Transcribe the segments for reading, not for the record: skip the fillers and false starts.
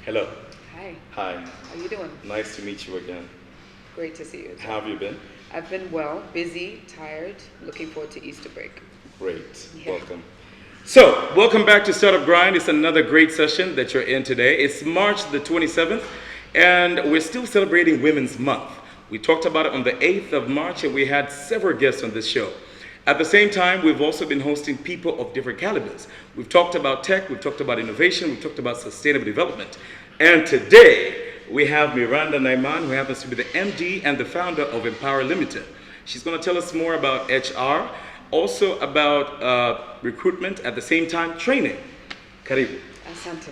Hello. Hi, Hi. how you doing? Nice to meet you again. Great to see you. How have you been? I've been well, busy, tired, looking forward to Easter break. Great. Yeah. Welcome. So, welcome back to Startup Grind. It's another great session that you're in today. It's March the 27th, and we're still celebrating Women's Month. We talked about it on the 8th of March, and we had several guests on this show. At the same time, we've also been hosting people of different calibers. We've talked about tech, we've talked about innovation, we've talked about sustainable development. And today, we have Miranda Naiman, who happens to be the MD and the founder of Empower Limited. She's going to tell us more about HR, also about recruitment, at the same time, training. Karibu. Asante.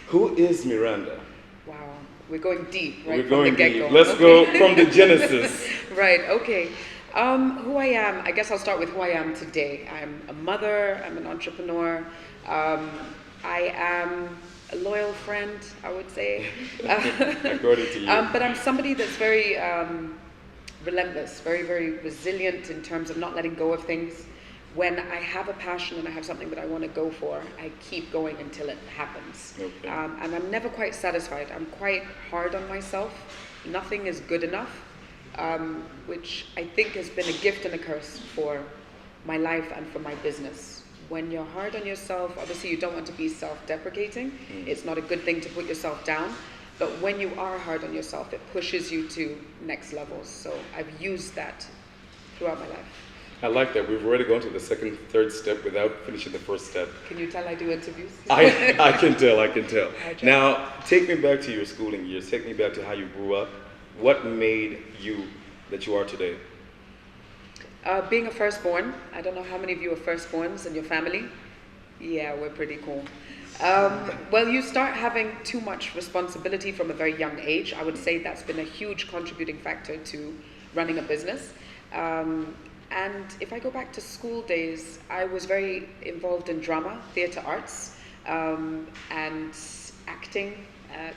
Who is Miranda? Wow, we're going deep, right? We're from going the get-go. deep. Let's go from the genesis. Right, okay. Who I am, I guess I'll start with who I am today. I'm a mother, I'm an entrepreneur, I am a loyal friend, I would say. According to you. But I'm somebody that's very relentless, very, very resilient in terms of not letting go of things. When I have a passion and I have something that I want to go for, I keep going until it happens. Okay. And I'm never quite satisfied. I'm quite hard on myself. Nothing is good enough, which I think has been a gift and a curse for my life and for my business. When you're hard on yourself, obviously you don't want to be self-deprecating. It's not a good thing to put yourself down. But when you are hard on yourself, it pushes you to next levels. So I've used that throughout my life. I like that. We've already gone to the second, third step without finishing the first step. Can you tell I do interviews? I can tell. I try. Now, take me back to your schooling years. Take me back to how you grew up. What made you that you are today? Being a firstborn. I don't know how many of you are firstborns in your family. Yeah, we're pretty cool. Well, you start having too much responsibility from a very young age. I would say that's been a huge contributing factor to running a business. And if I go back to school days, I was very involved in drama, theatre arts, and acting,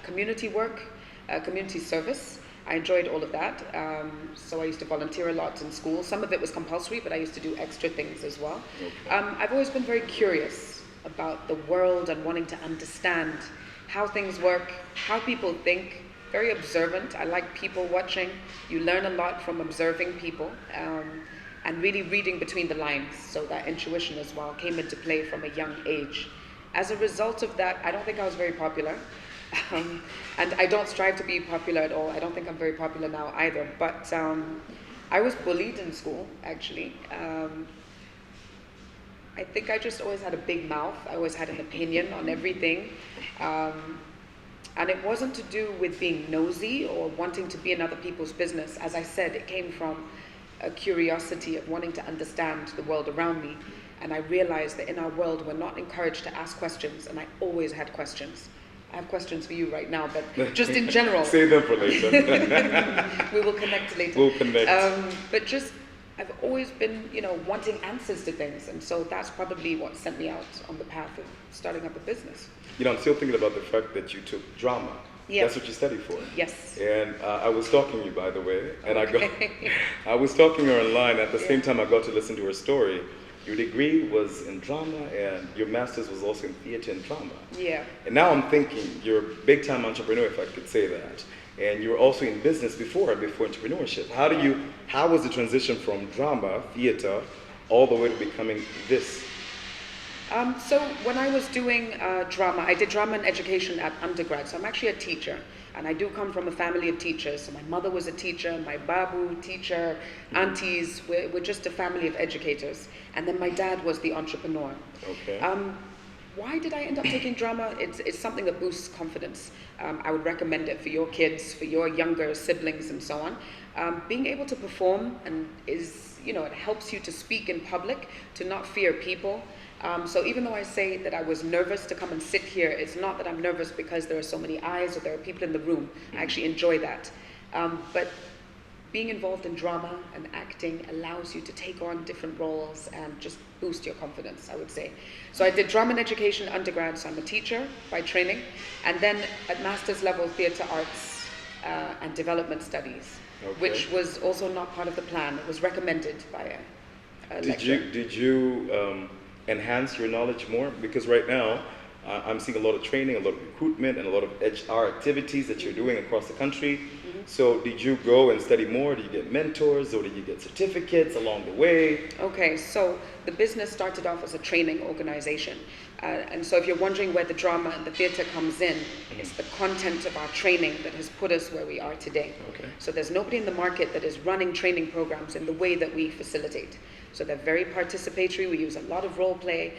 community work, community service. I enjoyed all of that. So I used to volunteer a lot in school. Some of it was compulsory, but I used to do extra things as well. Okay. I've always been very curious about the world and wanting to understand how things work, how people think. Very observant. I like people watching. You learn a lot from observing people and really reading between the lines. So that intuition as well came into play from a young age. As a result of that, I don't think I was very popular. And I don't strive to be popular at all. I don't think I'm very popular now either. But I was bullied in school, actually. I think I just always had a big mouth. I always had an opinion on everything. And it wasn't to do with being nosy or wanting to be in other people's business. As I said, it came from a curiosity of wanting to understand the world around me. And I realized that in our world, we're not encouraged to ask questions. And I always had questions. I have questions for you right now, but just in general. Save them for later. We will connect later. We'll connect. But just, I've always been, wanting answers to things. And so that's probably what sent me out on the path of starting up a business. I'm still thinking about the fact that you took drama. Yeah. That's what you studied for. Yes. And I was stalking you, by the way. And Okay. I was stalking her online. At the same time, I got to listen to her story. Your degree was in drama, and your master's was also in theater and drama. Yeah. And now I'm thinking you're a big-time entrepreneur, if I could say that. And you were also in business before entrepreneurship. How was the transition from drama, theater, all the way to becoming this? So when I was doing drama, I did drama and education at undergrad. So I'm actually a teacher. And I do come from a family of teachers. So my mother was a teacher, my babu, teacher, aunties. We're just a family of educators. And then my dad was the entrepreneur. Okay. Why did I end up taking drama? It's something that boosts confidence. I would recommend it for your kids, for your younger siblings and so on. Being able to perform it helps you to speak in public, to not fear people. So even though I say that I was nervous to come and sit here, it's not that I'm nervous because there are so many eyes or there are people in the room. I actually enjoy that. But being involved in drama and acting allows you to take on different roles and just boost your confidence, I would say. So I did drama and education undergrad, so I'm a teacher by training. And then at master's level, theatre arts and development studies, which was also not part of the plan. It was recommended by a lecturer. Did you enhance your knowledge more? Because right now, I'm seeing a lot of training, a lot of recruitment, and a lot of HR activities that you're doing across the country. So did you go and study more? Did you get mentors, or did you get certificates along the way? Okay, so the business started off as a training organization. And so if you're wondering where the drama and the theater comes in, it's the content of our training that has put us where we are today. Okay. So there's nobody in the market that is running training programs in the way that we facilitate. So they're very participatory. We use a lot of role play.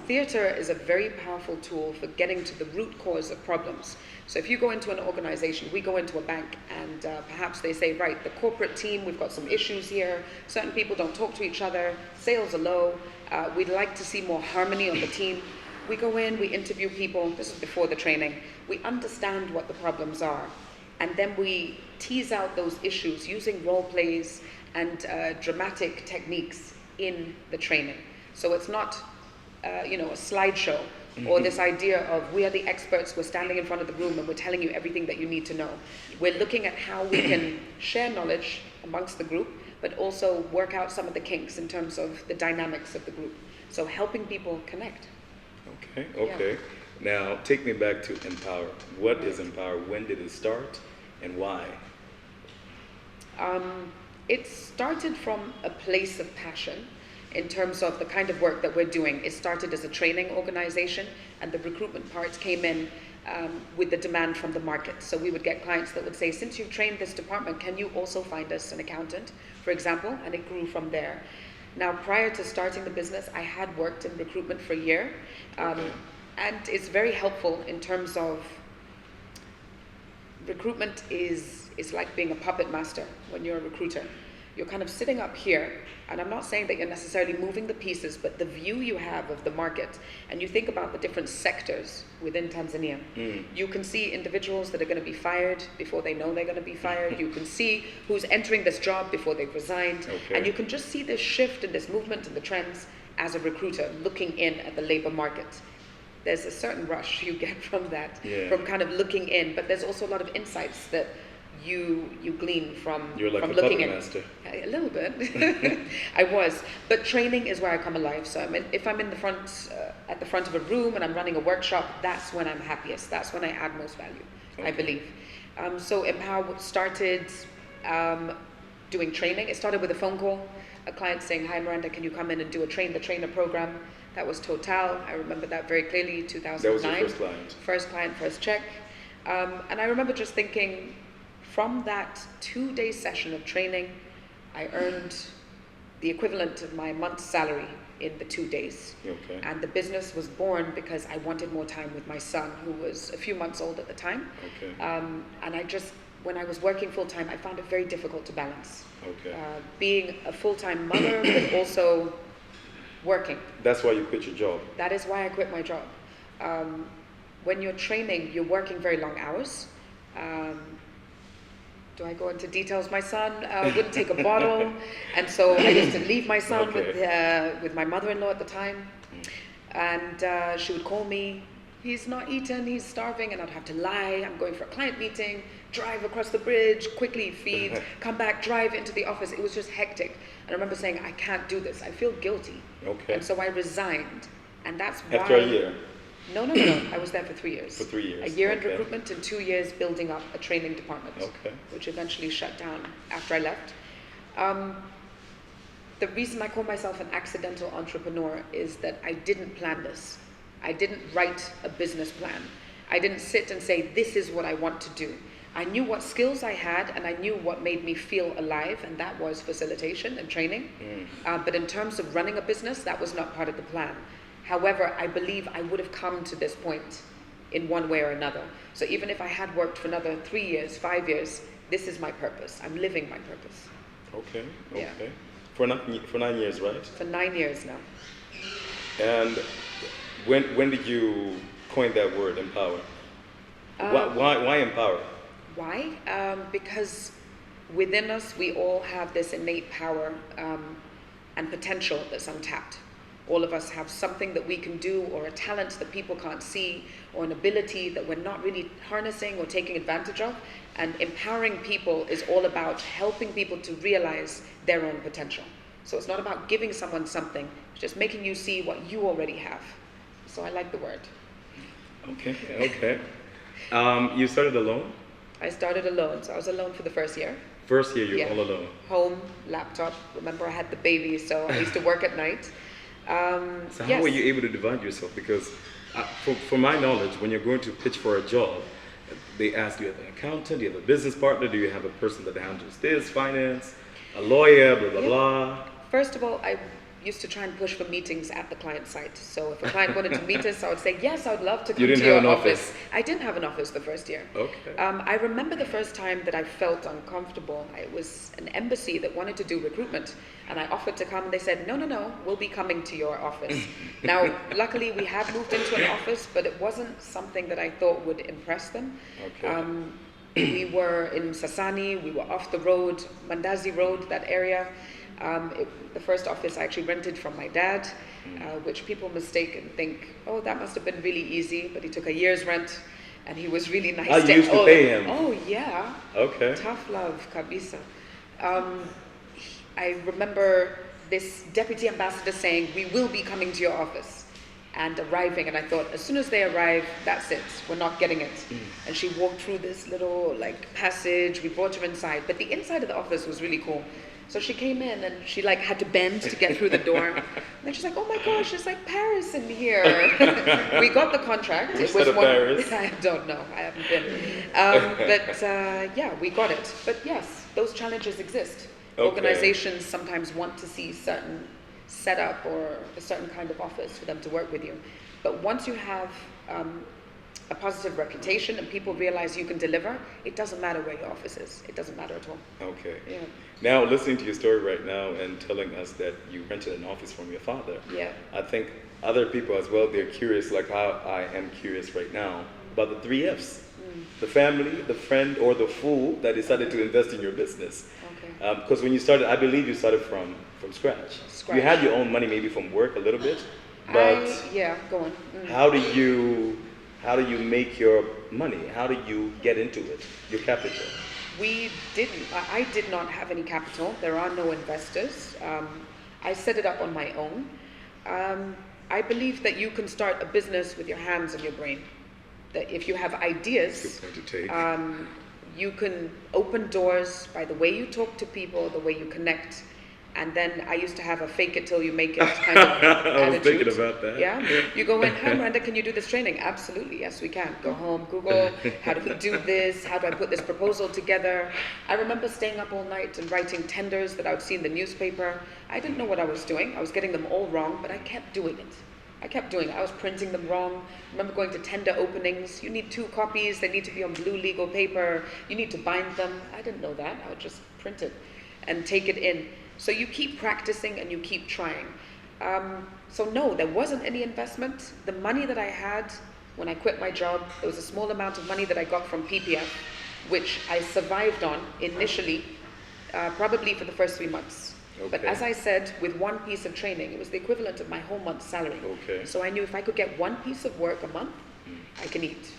Theater is a very powerful tool for getting to the root cause of problems. So if you go into an organization, we go into a bank, and perhaps they say, right, the corporate team, we've got some issues here. Certain people don't talk to each other. Sales are low. We'd like to see more harmony on the team. We go in, we interview people. This is before the training. We understand what the problems are. And then we tease out those issues using role plays and dramatic techniques in the training. So it's not, a slideshow or this idea of we are the experts, we're standing in front of the room and we're telling you everything that you need to know. We're looking at how we can share knowledge amongst the group, but also work out some of the kinks in terms of the dynamics of the group. So helping people connect. Okay. Yeah. Now take me back to Empower. What is Empower? When did it start and why? It started from a place of passion in terms of the kind of work that we're doing. It started as a training organization, and the recruitment part came in with the demand from the market. So we would get clients that would say, since you've trained this department, can you also find us an accountant, for example? And it grew from there. Now, prior to starting the business, I had worked in recruitment for a year. And it's very helpful in terms of recruitment is like being a puppet master when you're a recruiter. You're kind of sitting up here, and I'm not saying that you're necessarily moving the pieces, but the view you have of the market, and you think about the different sectors within Tanzania. You can see individuals that are going to be fired before they know they're going to be fired. You can see who's entering this job before they've resigned. And you can just see this shift and this movement and the trends as a recruiter looking in at the labor market. There's a certain rush you get from that, from kind of looking in, but there's also a lot of insights that you glean from You're like from a looking puppet in. master. A little bit. I was, but training is where I come alive. So if I'm in the front at the front of a room and I'm running a workshop, that's when I'm happiest. That's when I add most value. I believe. So Empower started doing training. It started with a phone call, a client saying, "Hi Miranda, can you come in and do a train the trainer program?" That was Total. I remember that very clearly. 2009. That was your first client. First client, first check. And I remember just thinking, from that 2-day session of training, I earned the equivalent of my month's salary in the 2 days. And the business was born because I wanted more time with my son, who was a few months old at the time. And I just, when I was working full-time, I found it very difficult to balance. Being a full-time mother, but also working. That's why you quit your job. That is why I quit my job. When you're training, you're working very long hours. Do I go into details? My son wouldn't take a bottle, and so I used to leave my son with my mother-in-law at the time, and she would call me. He's not eaten, he's starving, and I'd have to lie. I'm going for a client meeting, drive across the bridge, quickly feed, come back, drive into the office. It was just hectic. And I remember saying, I can't do this. I feel guilty. And so I resigned, and that's why. After a year? No. I was there for 3 years. For 3 years. A year in recruitment and 2 years building up a training department, which eventually shut down after I left. The reason I call myself an accidental entrepreneur is that I didn't plan this. I didn't write a business plan. I didn't sit and say, this is what I want to do. I knew what skills I had, and I knew what made me feel alive, and that was facilitation and training. But in terms of running a business, that was not part of the plan. However, I believe I would have come to this point in one way or another. So even if I had worked for another 3 years, 5 years, this is my purpose. I'm living my purpose. For 9 years, right? For 9 years now. And when did you coin that word, empower? Why empower? Why? Because within us, we all have this innate power and potential that's untapped. All of us have something that we can do, or a talent that people can't see, or an ability that we're not really harnessing or taking advantage of. And empowering people is all about helping people to realize their own potential. So it's not about giving someone something, it's just making you see what you already have. So I like the word. Okay, okay. You started alone? I started alone, so I was alone for the first year. First year, you're all alone. Home, laptop. Remember, I had the baby, so I used to work at night. So how were you able to divide yourself? Because from my knowledge, when you're going to pitch for a job, they ask, do you have an accountant, do you have a business partner, do you have a person that handles this, finance, a lawyer, blah, blah, blah. First of all, I used to try and push for meetings at the client site. So if a client wanted to meet us, I would say, yes, I would love to come to your office. I didn't have an office the first year. Okay. I remember the first time that I felt uncomfortable. It was an embassy that wanted to do recruitment. And I offered to come, and they said, no, we'll be coming to your office. Now, luckily, we have moved into an office, but it wasn't something that I thought would impress them. Okay. We were in Sasani, we were off the road, Mandazi Road, that area. The first office I actually rented from my dad, which people mistake and think, oh, that must have been really easy, but he took a year's rent, and he was really nice. You used to pay him? Oh, yeah. Okay. Tough love, kabisa. I remember this deputy ambassador saying, we will be coming to your office, and arriving, and I thought, as soon as they arrive, that's it, we're not getting it. And she walked through this little passage, we brought her inside, but the inside of the office was really cool. So she came in and she had to bend to get through the door. And then she's like, oh my gosh, it's like Paris in here. We got the contract. Which set of Paris? I don't know, I haven't been. Yeah, we got it. But yes, those challenges exist. Okay. Organizations sometimes want to see certain setup or a certain kind of office for them to work with you. But once you have a positive reputation and people realize you can deliver, it doesn't matter where your office is. It doesn't matter at all. Okay. Yeah. Now, listening to your story right now and telling us that you rented an office from your father, yeah, I think other people as well, they're curious, like how I am curious right now, about the 3 Fs. The family, the friend, or the fool that decided to invest in your business. Okay. Because when you started, I believe you started from scratch. You had your own money maybe from work a little bit, but go on. How do you make your money? How do you get into it, your capital? I did not have any capital. There are no investors. I set it up on my own. I believe that you can start a business with your hands and your brain. That if you have ideas, you can open doors by the way you talk to people, the way you connect. And then I used to have a fake it till you make it kind of attitude. I was thinking about that. Yeah? You go in, hi Miranda, can you do this training? Absolutely, yes we can. Go home, Google, how do we do this? How do I put this proposal together? I remember staying up all night and writing tenders that I would see in the newspaper. I didn't know what I was doing. I was getting them all wrong, but I kept doing it. I was printing them wrong. I remember going to tender openings. You need 2 copies. They need to be on blue legal paper. You need to bind them. I didn't know that. I would just print it and take it in. So you keep practicing and you keep trying. So no, there wasn't any investment. The money that I had when I quit my job, there was a small amount of money that I got from PPF, which I survived on initially, probably for the first 3 months. Okay. But as I said, with 1 piece of training, it was the equivalent of my whole month's salary. Okay. So I knew if I could get 1 piece of work a month, I can eat.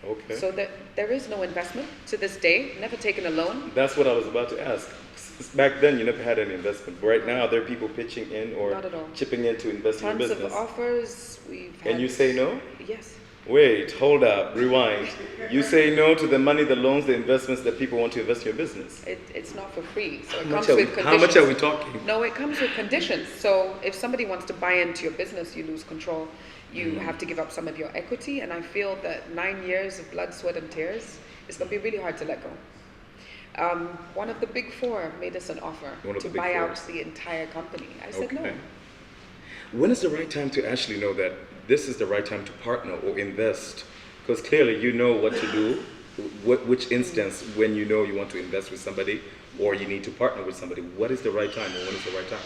Okay. So there is no investment to this day, never taken a loan. That's what I was about to ask. Back then, you never had any investment. Right now, there are people pitching in or chipping in to invest in your business. Tons of offers. And you say no? Yes. Wait, hold up, rewind. You say no to the money, the loans, the investments that people want to invest in your business. It's not for free. So it comes with conditions. How much are we talking? No, it comes with conditions. So if somebody wants to buy into your business, you lose control. You have to give up some of your equity. And I feel that 9 years of blood, sweat, and tears is going to be really hard to let go. One of the big 4 made us an offer to buy out the entire company. I said no. When is the right time to actually know that this is the right time to partner or invest? Because clearly you know what to do, which instance when you know you want to invest with somebody or you need to partner with somebody. What is the right time or when is the right time?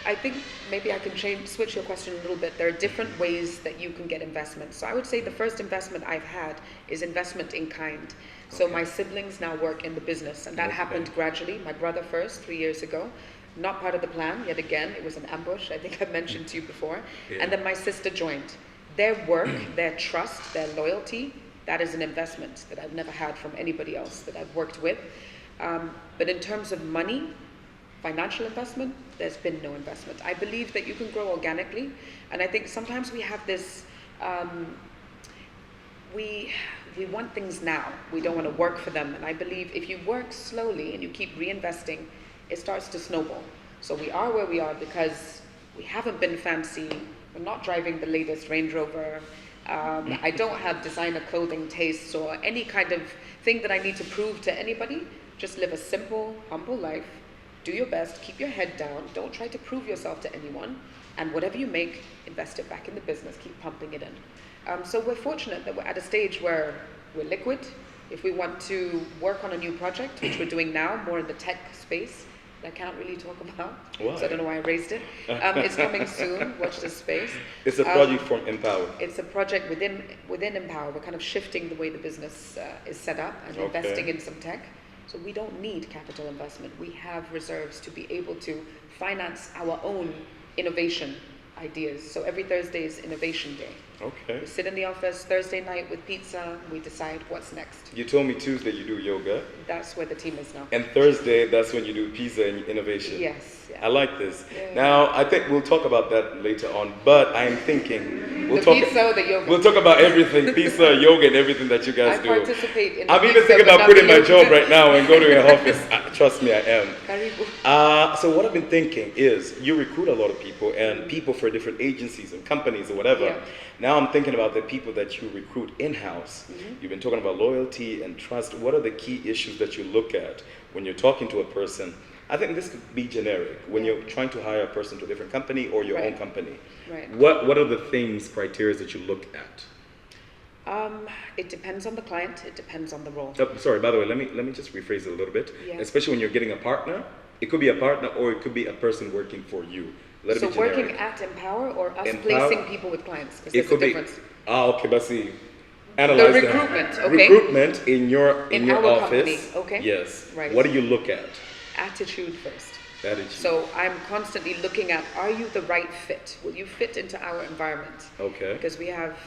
I think maybe I can switch your question a little bit. There are different ways that you can get investment. So I would say the first investment I've had is investment in kind. So my siblings now work in the business, and that happened gradually. My brother first, 3 years ago. Not part of the plan, yet again, it was an ambush. I think I mentioned to you before. Yeah. And then my sister joined. Their work, their trust, their loyalty, that is an investment that I've never had from anybody else that I've worked with. But in terms of money, financial investment, there's been no investment. I believe that you can grow organically, and I think sometimes we have this, we want things now. We don't want to work for them, and I believe if you work slowly and you keep reinvesting, it starts to snowball. So we are where we are because we haven't been fancy. We're not driving the latest Range Rover. I don't have designer clothing tastes or any kind of thing that I need to prove to anybody. Just live a simple, humble life. Do your best, keep your head down, don't try to prove yourself to anyone, and whatever you make, invest it back in the business, keep pumping it in. So we're fortunate that we're at a stage where we're liquid. If we want to work on a new project, which we're doing now, more in the tech space, that I can't really talk about, Why? so I don't know why I raised it. It's coming soon, watch this space. It's a project from Empower. It's a project within Empower. We're kind of shifting the way the business is set up and investing in some tech. So we don't need capital investment. We have reserves to be able to finance our own innovation ideas. So every Thursday is Innovation Day. Okay. We sit in the office Thursday night with pizza. We decide what's next. You told me Tuesday you do yoga. That's where the team is now. And Thursday, that's when you do pizza and innovation. Yes. Yeah. I like this. Yeah. Now, I think we'll talk about that later on, but I'm thinking Pizza or the yoga? We'll talk about everything, pizza, yoga, and everything that you guys do. I participate in I'm the even pizza, thinking but about not quitting the my yoga. job right now and go to your office. Trust me, I am. Karibu. So what I've been thinking is you recruit a lot of people and people for different agencies and companies or whatever. Yeah. Now I'm thinking about the people that you recruit in-house. You've been talking about loyalty and trust. What are the key issues that you look at when you're talking to a person? I think this could be generic when you're trying to hire a person to a different company or your own company. Right. What are the things, criteria that you look at? It depends on the client. It depends on the role. Sorry, by the way, let me just rephrase it a little bit. Yeah. Especially when you're getting a partner, it could be a partner or it could be a person working for you. So working at Empower or us placing people with clients? Because there's a difference. Okay, but see, analyze the recruitment, that. okay. Recruitment in your our office. Company, okay. Yes. Right. What do you look at? Attitude first. Attitude. So I'm constantly looking at, are you the right fit? Will you fit into our environment? Okay. Because we have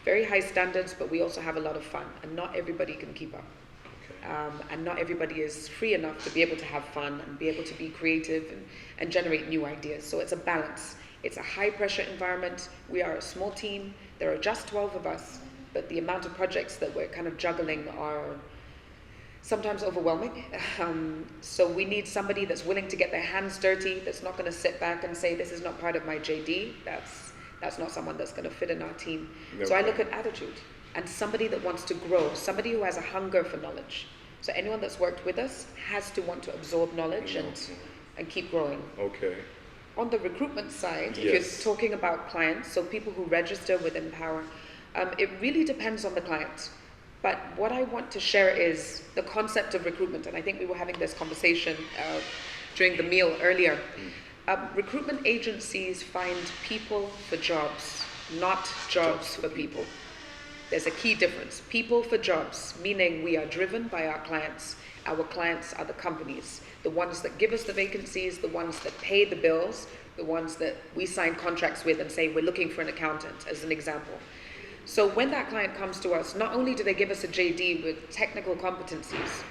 very high standards, but we also have a lot of fun, and not everybody can keep up. Okay. And not everybody is free enough to be able to have fun and be able to be creative and generate new ideas. So it's a balance. It's a high pressure environment. We are a small team. There are just 12 of us, but the amount of projects that we're kind of juggling are sometimes overwhelming. So we need somebody that's willing to get their hands dirty, that's not going to sit back and say, this is not part of my JD. That's not someone that's going to fit in our team. Okay. So I look at attitude and somebody that wants to grow, somebody who has a hunger for knowledge. So anyone that's worked with us has to want to absorb knowledge and keep growing. Okay. On the recruitment side, if you're talking about clients, so people who register with Empower, it really depends on the client. But what I want to share is the concept of recruitment, and I think we were having this conversation during the meal earlier. Recruitment agencies find people for jobs, not jobs for people. There's a key difference. People for jobs, meaning we are driven by our clients. Our clients are the companies, the ones that give us the vacancies, the ones that pay the bills, the ones that we sign contracts with and say we're looking for an accountant, as an example. So when that client comes to us, not only do they give us a JD with technical competencies,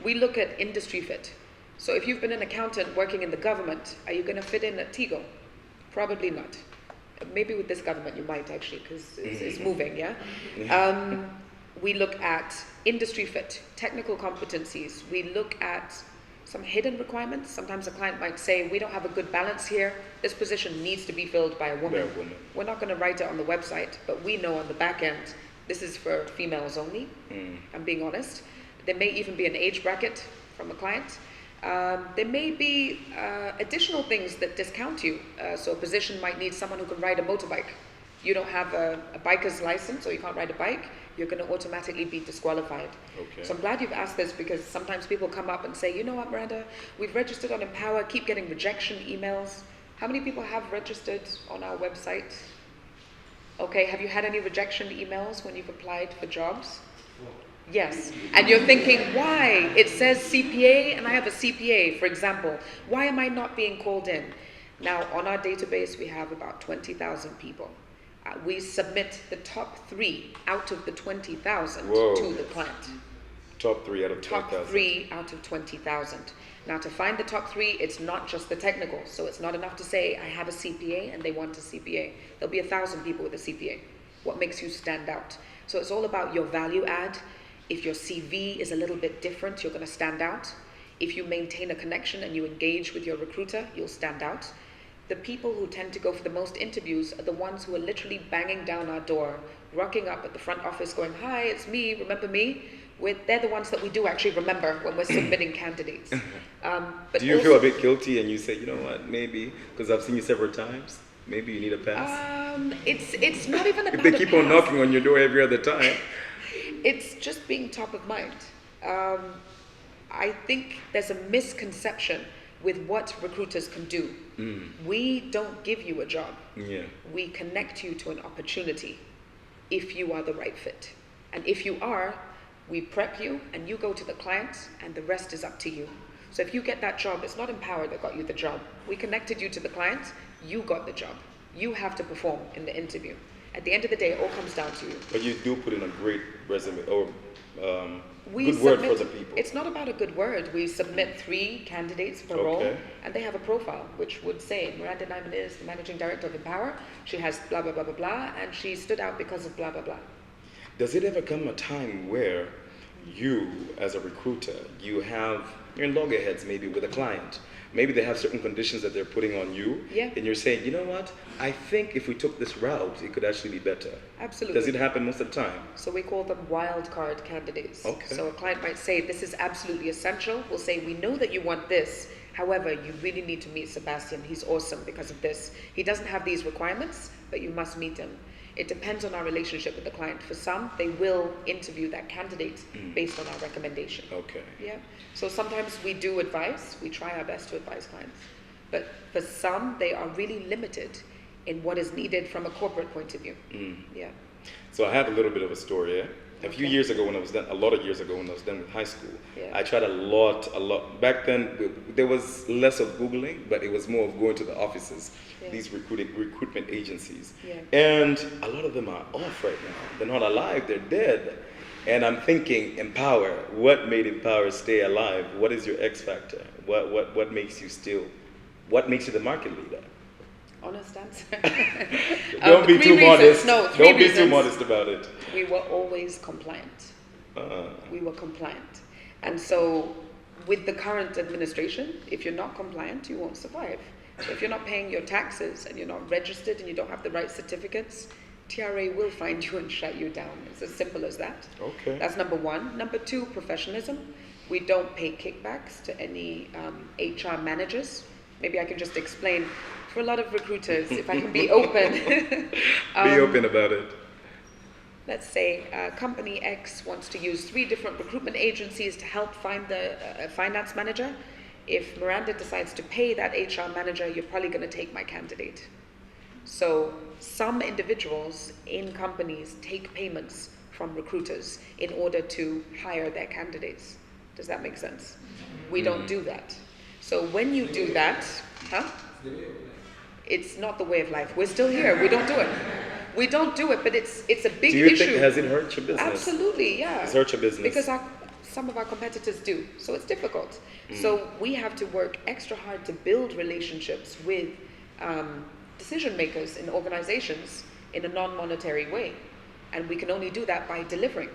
we look at industry fit. So if you've been an accountant working in the government, are you going to fit in at Tigo? Probably not. Maybe with this government you might actually, because it's moving, yeah? We look at industry fit, technical competencies. We look at some hidden requirements. Sometimes a client might say, we don't have a good balance here. This position needs to be filled by a woman. We're not going to write it on the website, but we know on the back end, this is for females only. I'm being honest. There may even be an age bracket from a client. There may be additional things that discount you. So a position might need someone who can ride a motorbike. You don't have a biker's license, or you can't ride a bike, you're going to automatically be disqualified. Okay. So I'm glad you've asked this, because sometimes people come up and say, you know what, Miranda, we've registered on Empower, keep getting rejection emails. How many people have registered on our website? Okay, have you had any rejection emails when you've applied for jobs? Yes, and you're thinking, why? It says CPA and I have a CPA, for example. Why am I not being called in? Now, on our database, we have about 20,000 people. We submit the top 3 out of the 20,000 to the client. Top three out of Top 20,000. 3 out of 20,000. Now, to find the top 3, it's not just the technical. So it's not enough to say, I have a CPA and they want a CPA. There'll be 1,000 people with a CPA. What makes you stand out? So it's all about your value add. If your CV is a little bit different, you're going to stand out. If you maintain a connection and you engage with your recruiter, you'll stand out. The people who tend to go for the most interviews are the ones who are literally banging down our door, rocking up at the front office going, hi, it's me, remember me? They're the ones that we do actually remember when we're submitting candidates. But do you feel a bit guilty and you say, you know what, maybe, because I've seen you several times, maybe you need a pass? It's not even about if they keep on knocking on your door every other time. It's just being top of mind. I think there's a misconception with what recruiters can do. We don't give you a job. Yeah. We connect you to an opportunity if you are the right fit. And if you are, we prep you and you go to the client and the rest is up to you. So if you get that job, it's not Empower that got you the job. We connected you to the client, you got the job. You have to perform in the interview. At the end of the day, it all comes down to you. But you do put in a great resume or good word for the people. It's not about a good word. We submit 3 candidates per role, and they have a profile which would say, Miranda Naiman is the managing director of Empower. She has blah, blah, blah, blah, blah, and she stood out because of blah, blah, blah. Does it ever come a time where you, as a recruiter, you're in loggerheads maybe with a client? Maybe they have certain conditions that they're putting on you, and you're saying, you know what, I think if we took this route, it could actually be better. Absolutely. Does it happen most of the time? So we call them wild card candidates. Okay. So a client might say, this is absolutely essential. We'll say, we know that you want this. However, you really need to meet Sebastian. He's awesome because of this. He doesn't have these requirements, but you must meet him. It depends on our relationship with the client. For some, they will interview that candidate based on our recommendation. Okay. Yeah. So sometimes we do advise. We try our best to advise clients. But for some, they are really limited in what is needed from a corporate point of view. Yeah. So I have a little bit of a story, yeah? A lot of years ago when I was done with high school, I tried a lot. Back then, there was less of Googling, but it was more of going to the offices, these recruitment agencies. And a lot of them are off right now. They're not alive, they're dead. And I'm thinking, Empower, what made Empower stay alive? What is your X factor? What makes you the market leader? Honest answer. Don't be too modest. No, Don't be too modest about it. We were always compliant. We were compliant. And so with the current administration, if you're not compliant, you won't survive. So if you're not paying your taxes and you're not registered and you don't have the right certificates, TRA will find you and shut you down. It's as simple as that. Okay. That's number 1. Number 2, professionalism. We don't pay kickbacks to any HR managers. Maybe I can just explain. For a lot of recruiters, if I can be open. Be open about it. Let's say company X wants to use 3 different recruitment agencies to help find the finance manager. If Miranda decides to pay that HR manager, you're probably going to take my candidate. So some individuals in companies take payments from recruiters in order to hire their candidates. Does that make sense? We don't do that. So when you do that, it's not the way of life. We're still here. We don't do it. We don't do it, but it's a big issue. Do you think, has it hurt your business? Absolutely, yeah. It's hurt your business. Because some of our competitors do. So it's difficult. So we have to work extra hard to build relationships with decision makers in organizations in a non-monetary way. And we can only do that by delivering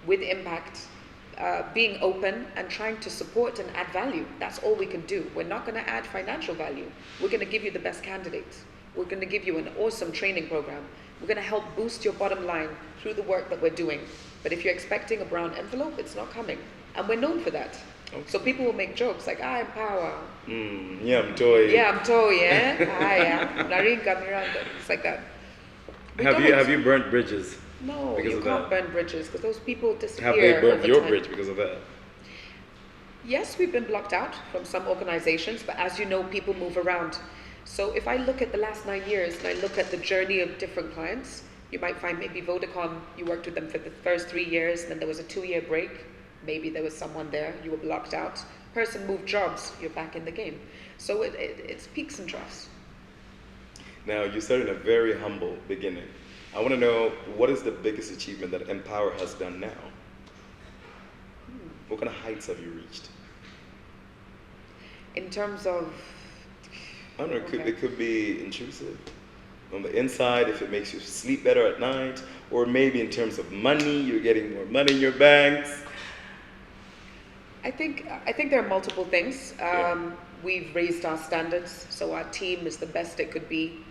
with impact, being open and trying to support and add value. That's all we can do. We're not going to add financial value. We're going to give you the best candidates. We're going to give you an awesome training program. We're going to help boost your bottom line through the work that we're doing. But if you're expecting a brown envelope, it's not coming. And we're known for that. Okay. So people will make jokes like, I'm Power. Yeah, I'm Toy. Yeah, I'm Toy, yeah? I am. Naringa, Miranda. It's like that. Have you burnt bridges? No, you can't burn bridges because those people disappear. Have they burnt your bridge because of that? Yes, we've been blocked out from some organizations, but as you know, people move around. So if I look at the last 9 years and I look at the journey of different clients, you might find maybe Vodacom, you worked with them for the first 3 years, then there was a 2-year break. Maybe there was someone there, you were blocked out. Person moved jobs, you're back in the game. So it's peaks and troughs. Now, you started in a very humble beginning. I want to know, what is the biggest achievement that Empower has done now? What kind of heights have you reached? In terms of, I don't know, okay. it could be intrusive on the inside if it makes you sleep better at night, or maybe in terms of money, you're getting more money in your banks. I think there are multiple things. We've raised our standards, so our team is the best it could be.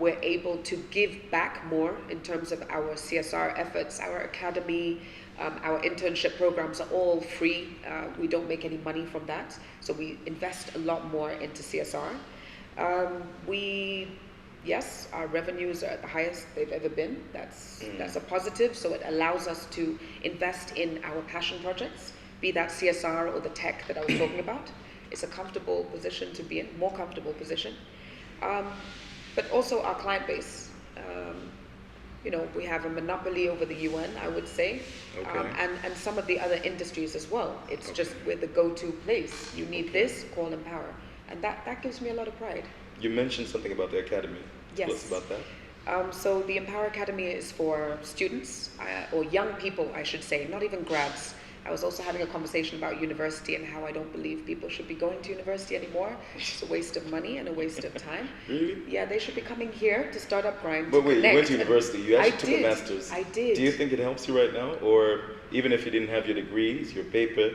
We're able to give back more in terms of our CSR efforts. Our academy, our internship programs are all free. We don't make any money from that, so we invest a lot more into CSR. Yes, our revenues are at the highest they've ever been. That's a positive, so it allows us to invest in our passion projects, be that CSR or the tech that I was talking about. It's a comfortable position to be in, more comfortable position. But also our client base. We have a monopoly over the UN, I would say, and some of the other industries as well. It's just we're the go-to place. You need this, call Empower. And that gives me a lot of pride. You mentioned something about the academy. Yes. Tell us about that. So the Empower Academy is for students, or young people, I should say, not even grads. I was also having a conversation about university and how I don't believe people should be going to university anymore. It's a waste of money and a waste of time. Really? Yeah, they should be coming here to start up Grind. But wait, you went to university. You actually took a master's. I did. Do you think it helps you right now? Or even if you didn't have your degrees, your paper,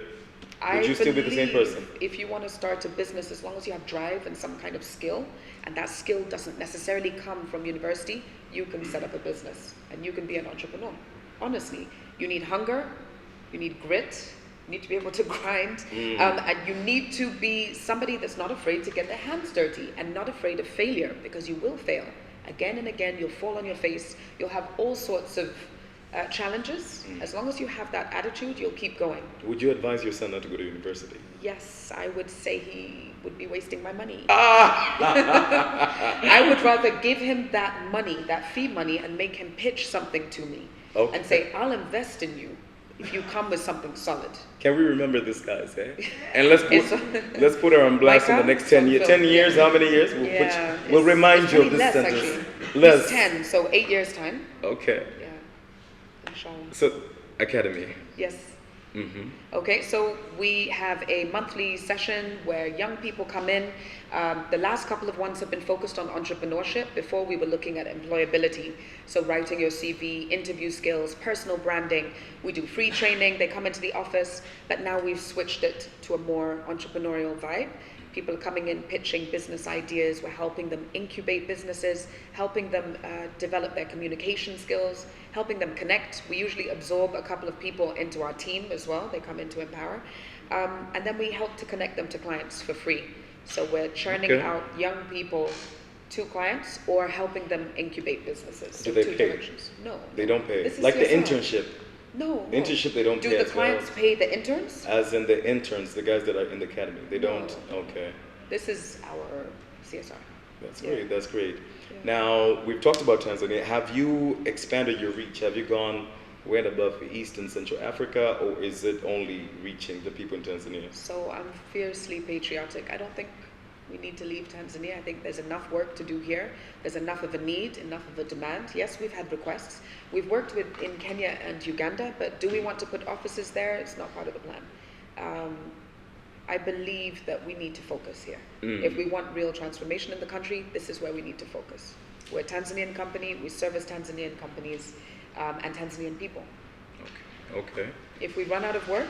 would you still be the same person? If you want to start a business, as long as you have drive and some kind of skill, and that skill doesn't necessarily come from university, you can set up a business and you can be an entrepreneur. Honestly, you need hunger, you need grit, you need to be able to grind, and you need to be somebody that's not afraid to get their hands dirty and not afraid of failure, because you will fail. Again and again, you'll fall on your face, you'll have all sorts of challenges. As long as you have that attitude, you'll keep going. Would you advise your son not to go to university? Yes, I would say he would be wasting my money. I would rather give him that money, that fee money, and make him pitch something to me and say, I'll invest in you if you come with something solid. Can we remember this, guys? And let's put her on blast in the next 10 years. 10 years, how many years? We'll remind you of this sentence. Actually. Less. 10, so 8 years' time. Okay. Yeah. Inshallah. So, academy. Yes. Okay, so we have a monthly session where young people come in. The last couple of ones have been focused on entrepreneurship. Before, we were looking at employability. So writing your CV, interview skills, personal branding. We do free training. They come into the office, but now we've switched it to a more entrepreneurial vibe. People are coming in pitching business ideas. We're helping them incubate businesses, helping them develop their communication skills, helping them connect. We usually absorb a couple of people into our team as well. They come into Empower. And then we help to connect them to clients for free. So we're churning out young people to clients or helping them incubate businesses. So do they two pay? Directions. No. They don't pay. This is like the CSR. internship. No. Internship, they don't pay. Do the clients pay the interns? As in the interns, the guys that are in the academy. They don't? Okay. This is our CSR. That's great. That's great. Yeah. Now, we've talked about Tanzania. Have you expanded your reach? Have you gone way above East and Central Africa, or is it only reaching the people in Tanzania? So I'm fiercely patriotic. I don't think we need to leave Tanzania. I think there's enough work to do here. There's enough of a need, enough of a demand. Yes, we've had requests. We've worked in Kenya and Uganda, but do we want to put offices there? It's not part of the plan. I believe that we need to focus here. If we want real transformation in the country, this is where we need to focus. We're a Tanzanian company. We service Tanzanian companies and Tanzanian people. Okay. If we run out of work,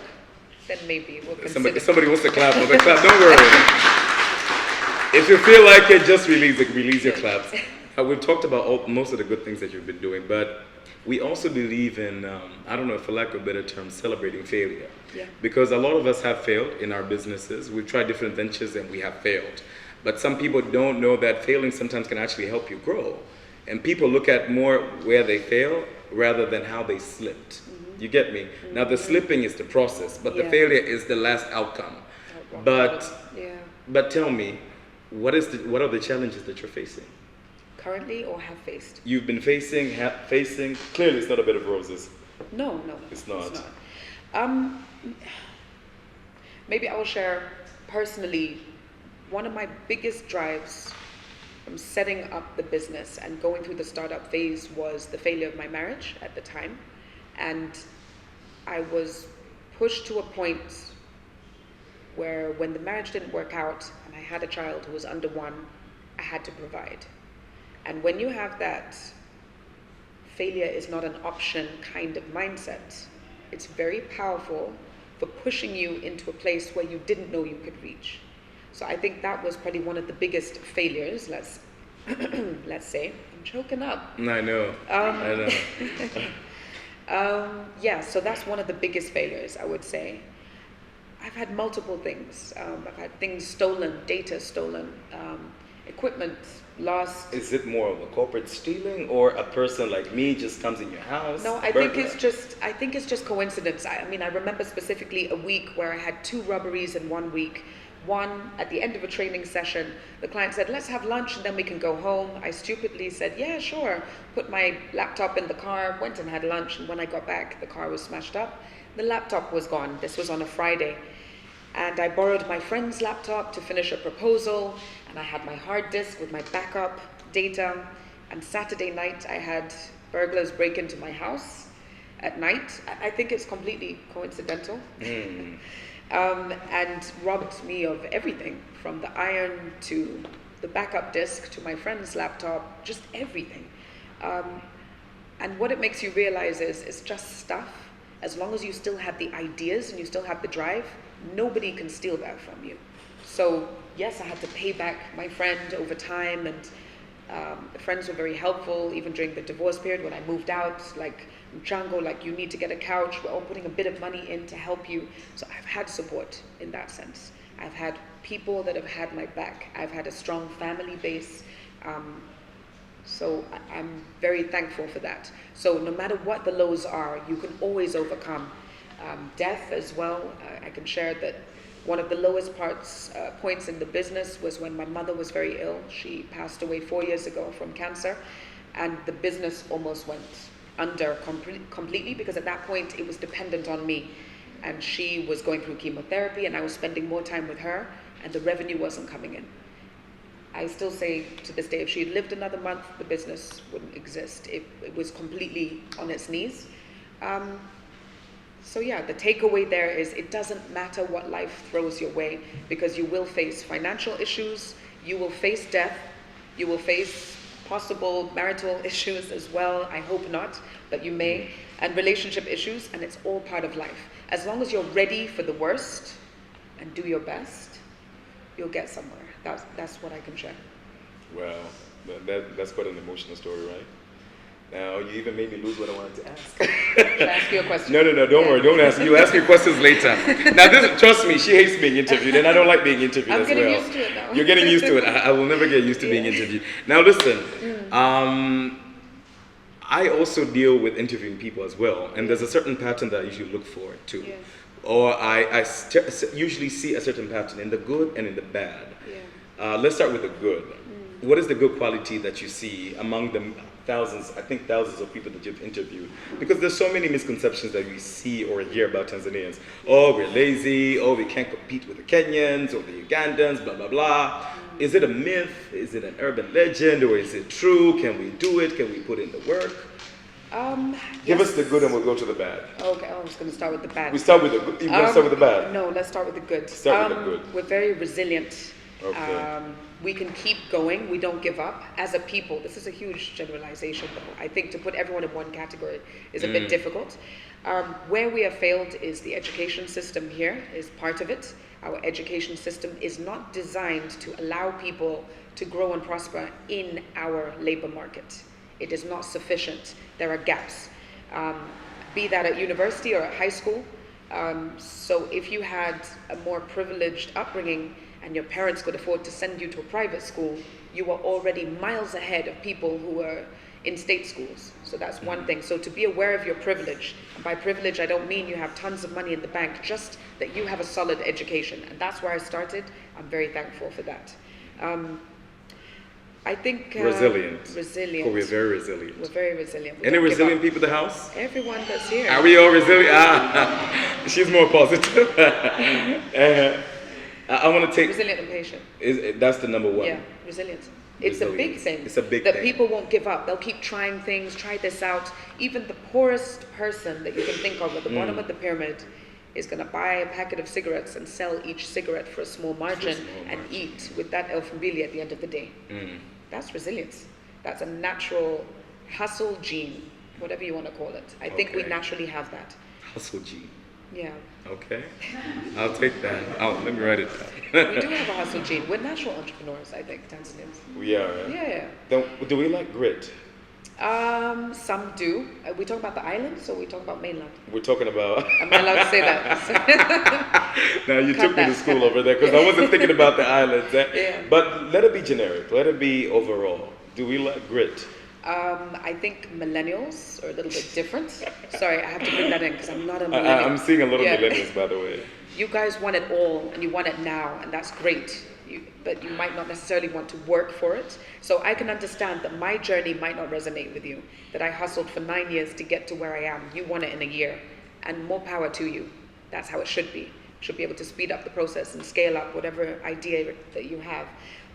then maybe we'll consider. Somebody wants to clap. Don't worry. If you feel like it, just release your claps. We've talked about most of the good things that you've been doing, but we also believe in, I don't know, for lack of a better term, celebrating failure. Yeah. Because a lot of us have failed in our businesses. We've tried different ventures and we have failed. But some people don't know that failing sometimes can actually help you grow. And people look at more where they fail rather than how they slipped. You get me? Now the slipping is the process, but the failure is the last outcome. But tell me, what are the challenges that you're facing? Currently or have faced? You've been facing, clearly it's not a bed of roses. No. It's not. Maybe I will share personally, one of my biggest drives from setting up the business and going through the startup phase was the failure of my marriage at the time. And I was pushed to a point where when the marriage didn't work out and I had a child who was under 1, I had to provide. And when you have that failure is not an option kind of mindset, it's very powerful for pushing you into a place where you didn't know you could reach. So I think that was probably one of the biggest failures, let's say. I'm choking up. I know. I know. Yeah, so that's one of the biggest failures, I would say. I've had multiple things. I've had things stolen, data stolen, equipment lost. Is it more of a corporate stealing, or a person like me just comes in your house? No, I think it's just coincidence. I mean, I remember specifically a week where I had 2 robberies in 1 week. One, at the end of a training session, the client said, let's have lunch and then we can go home. I stupidly said, yeah, sure. Put my laptop in the car, went and had lunch, and when I got back, the car was smashed up. The laptop was gone. This was on a Friday. And I borrowed my friend's laptop to finish a proposal, and I had my hard disk with my backup data. And Saturday night, I had burglars break into my house at night. I think it's completely coincidental. And robbed me of everything, from the iron to the backup disk to my friend's laptop, just everything. And what it makes you realize is it's just stuff. As long as you still have the ideas and you still have the drive, nobody can steal that from you. So yes, I had to pay back my friend over time, and the friends were very helpful, even during the divorce period when I moved out, like, Django, like, you need to get a couch, we're all putting a bit of money in to help you. So I've had support in that sense. I've had people that have had my back. I've had a strong family base. So I'm very thankful for that. So no matter what the lows are, you can always overcome. Death as well. I can share that one of the lowest points in the business was when my mother was very ill. She passed away 4 years ago from cancer, and the business almost went under completely, because at that point it was dependent on me, and she was going through chemotherapy and I was spending more time with her, and the revenue wasn't coming in. I still say to this day, if she had lived another month, the business wouldn't exist. It was completely on its knees. So yeah, the takeaway there is it doesn't matter what life throws your way, because you will face financial issues, you will face death, you will face possible marital issues as well. I hope not, but you may, and relationship issues, and it's all part of life. As long as you're ready for the worst and do your best, you'll get somewhere. That's what I can share. Wow, that's quite an emotional story, right? Now, you even made me lose what I wanted to ask. Should I ask you a question? No, don't worry, don't ask. You'll ask me questions later. Now, trust me, she hates being interviewed, and I don't like being interviewed as well. I'm getting used to it now. You're getting used to it. I will never get used to being interviewed. Now, listen, I also deal with interviewing people as well, and there's a certain pattern that I usually look for too. Yeah. Or I usually see a certain pattern in the good and in the bad. Yeah. Let's start with the good. What is the good quality that you see among the thousands of people that you've interviewed? Because there's so many misconceptions that we see or hear about Tanzanians. Oh, we're lazy. Oh, we can't compete with the Kenyans or the Ugandans, blah, blah, blah. Is it a myth? Is it an urban legend? Or is it true? Can we do it? Can we put in the work? Give us the good and we'll go to the bad. Okay, I was going to start with the bad. We start with the good. You want to start with the bad? No, let's start with the good. Start with the good. We're very resilient. Okay. We can keep going. We don't give up. As a people, this is a huge generalization, though. I think to put everyone in one category is a bit difficult. Where we have failed is the education system here is part of it. Our education system is not designed to allow people to grow and prosper in our labor market. It is not sufficient. There are gaps, be that at university or at high school. So if you had a more privileged upbringing and your parents could afford to send you to a private school, you were already miles ahead of people who were in state schools. So that's one thing. So to be aware of your privilege, and by privilege I don't mean you have tons of money in the bank, just that you have a solid education. And that's where I started. I'm very thankful for that. I think resilient. Resilient. We're very resilient. We're very resilient. Any resilient people in the house? Everyone that's here. Are we all resilient? She's more positive. I want to take resilient and patient. That's the number one. Yeah, resilience. It's a big thing. It's a big thing. That people won't give up. They'll keep trying things. Try this out. Even the poorest person that you can think of at the bottom of the pyramid, is going to buy a packet of cigarettes and sell each cigarette for a small margin and eat with that elfenbili at the end of the day. That's resilience. That's a natural hustle gene, whatever you want to call it. I think we naturally have that. Hustle gene. Yeah. Okay. I'll take that. Let me write it down. We do have a hustle gene. We're natural entrepreneurs, I think, Tanzanians. We are, right? Yeah. Then, do we like grit? Some do. We talk about the islands, or we talk about mainland? We're talking about... Am I allowed to say that? Now you took me to school over there, because I wasn't thinking about the islands. Yeah. But let it be generic. Let it be overall. Do we like grit? I think millennials are a little bit different. Sorry, I have to bring that in because I'm not a millennial. I'm seeing a lot of millennials, by the way. You guys want it all, and you want it now, and that's great. But you might not necessarily want to work for it. So I can understand that my journey might not resonate with you, that I hustled for 9 years to get to where I am. You want it in a year, and more power to you. That's how it should be. You should be able to speed up the process and scale up whatever idea that you have.